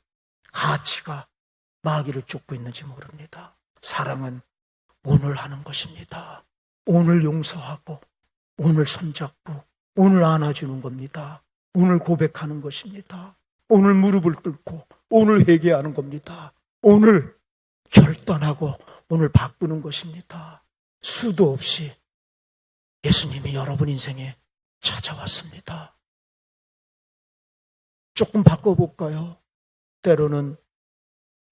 가치가 마귀를 쫓고 있는지 모릅니다. 사랑은 오늘 하는 것입니다. 오늘 용서하고, 오늘 손잡고, 오늘 안아주는 겁니다. 오늘 고백하는 것입니다. 오늘 무릎을 꿇고, 오늘 회개하는 겁니다. 오늘 결단하고, 오늘 바꾸는 것입니다. 수도 없이 예수님이 여러분 인생에 찾아왔습니다. 조금 바꿔볼까요? 때로는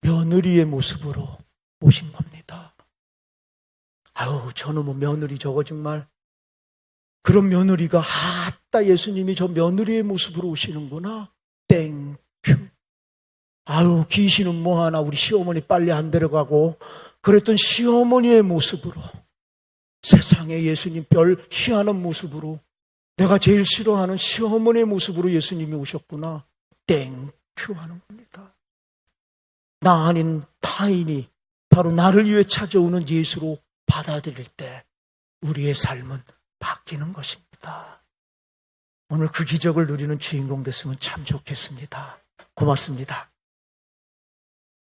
며느리의 모습으로 오신 겁니다. 아유, 저놈의 며느리 저거 정말, 그런 며느리가, 아따, 예수님이 저 며느리의 모습으로 오시는구나. 땡큐. 아유, 귀신은 뭐하나, 우리 시어머니 빨리 안 데려가고, 그랬던 시어머니의 모습으로, 세상에 예수님 별 희한한 모습으로, 내가 제일 싫어하는 시어머니의 모습으로 예수님이 오셨구나. 땡큐 하는 겁니다. 나 아닌 타인이 바로 나를 위해 찾아오는 예수로 받아들일 때 우리의 삶은 바뀌는 것입니다. 오늘 그 기적을 누리는 주인공 됐으면 참 좋겠습니다. 고맙습니다.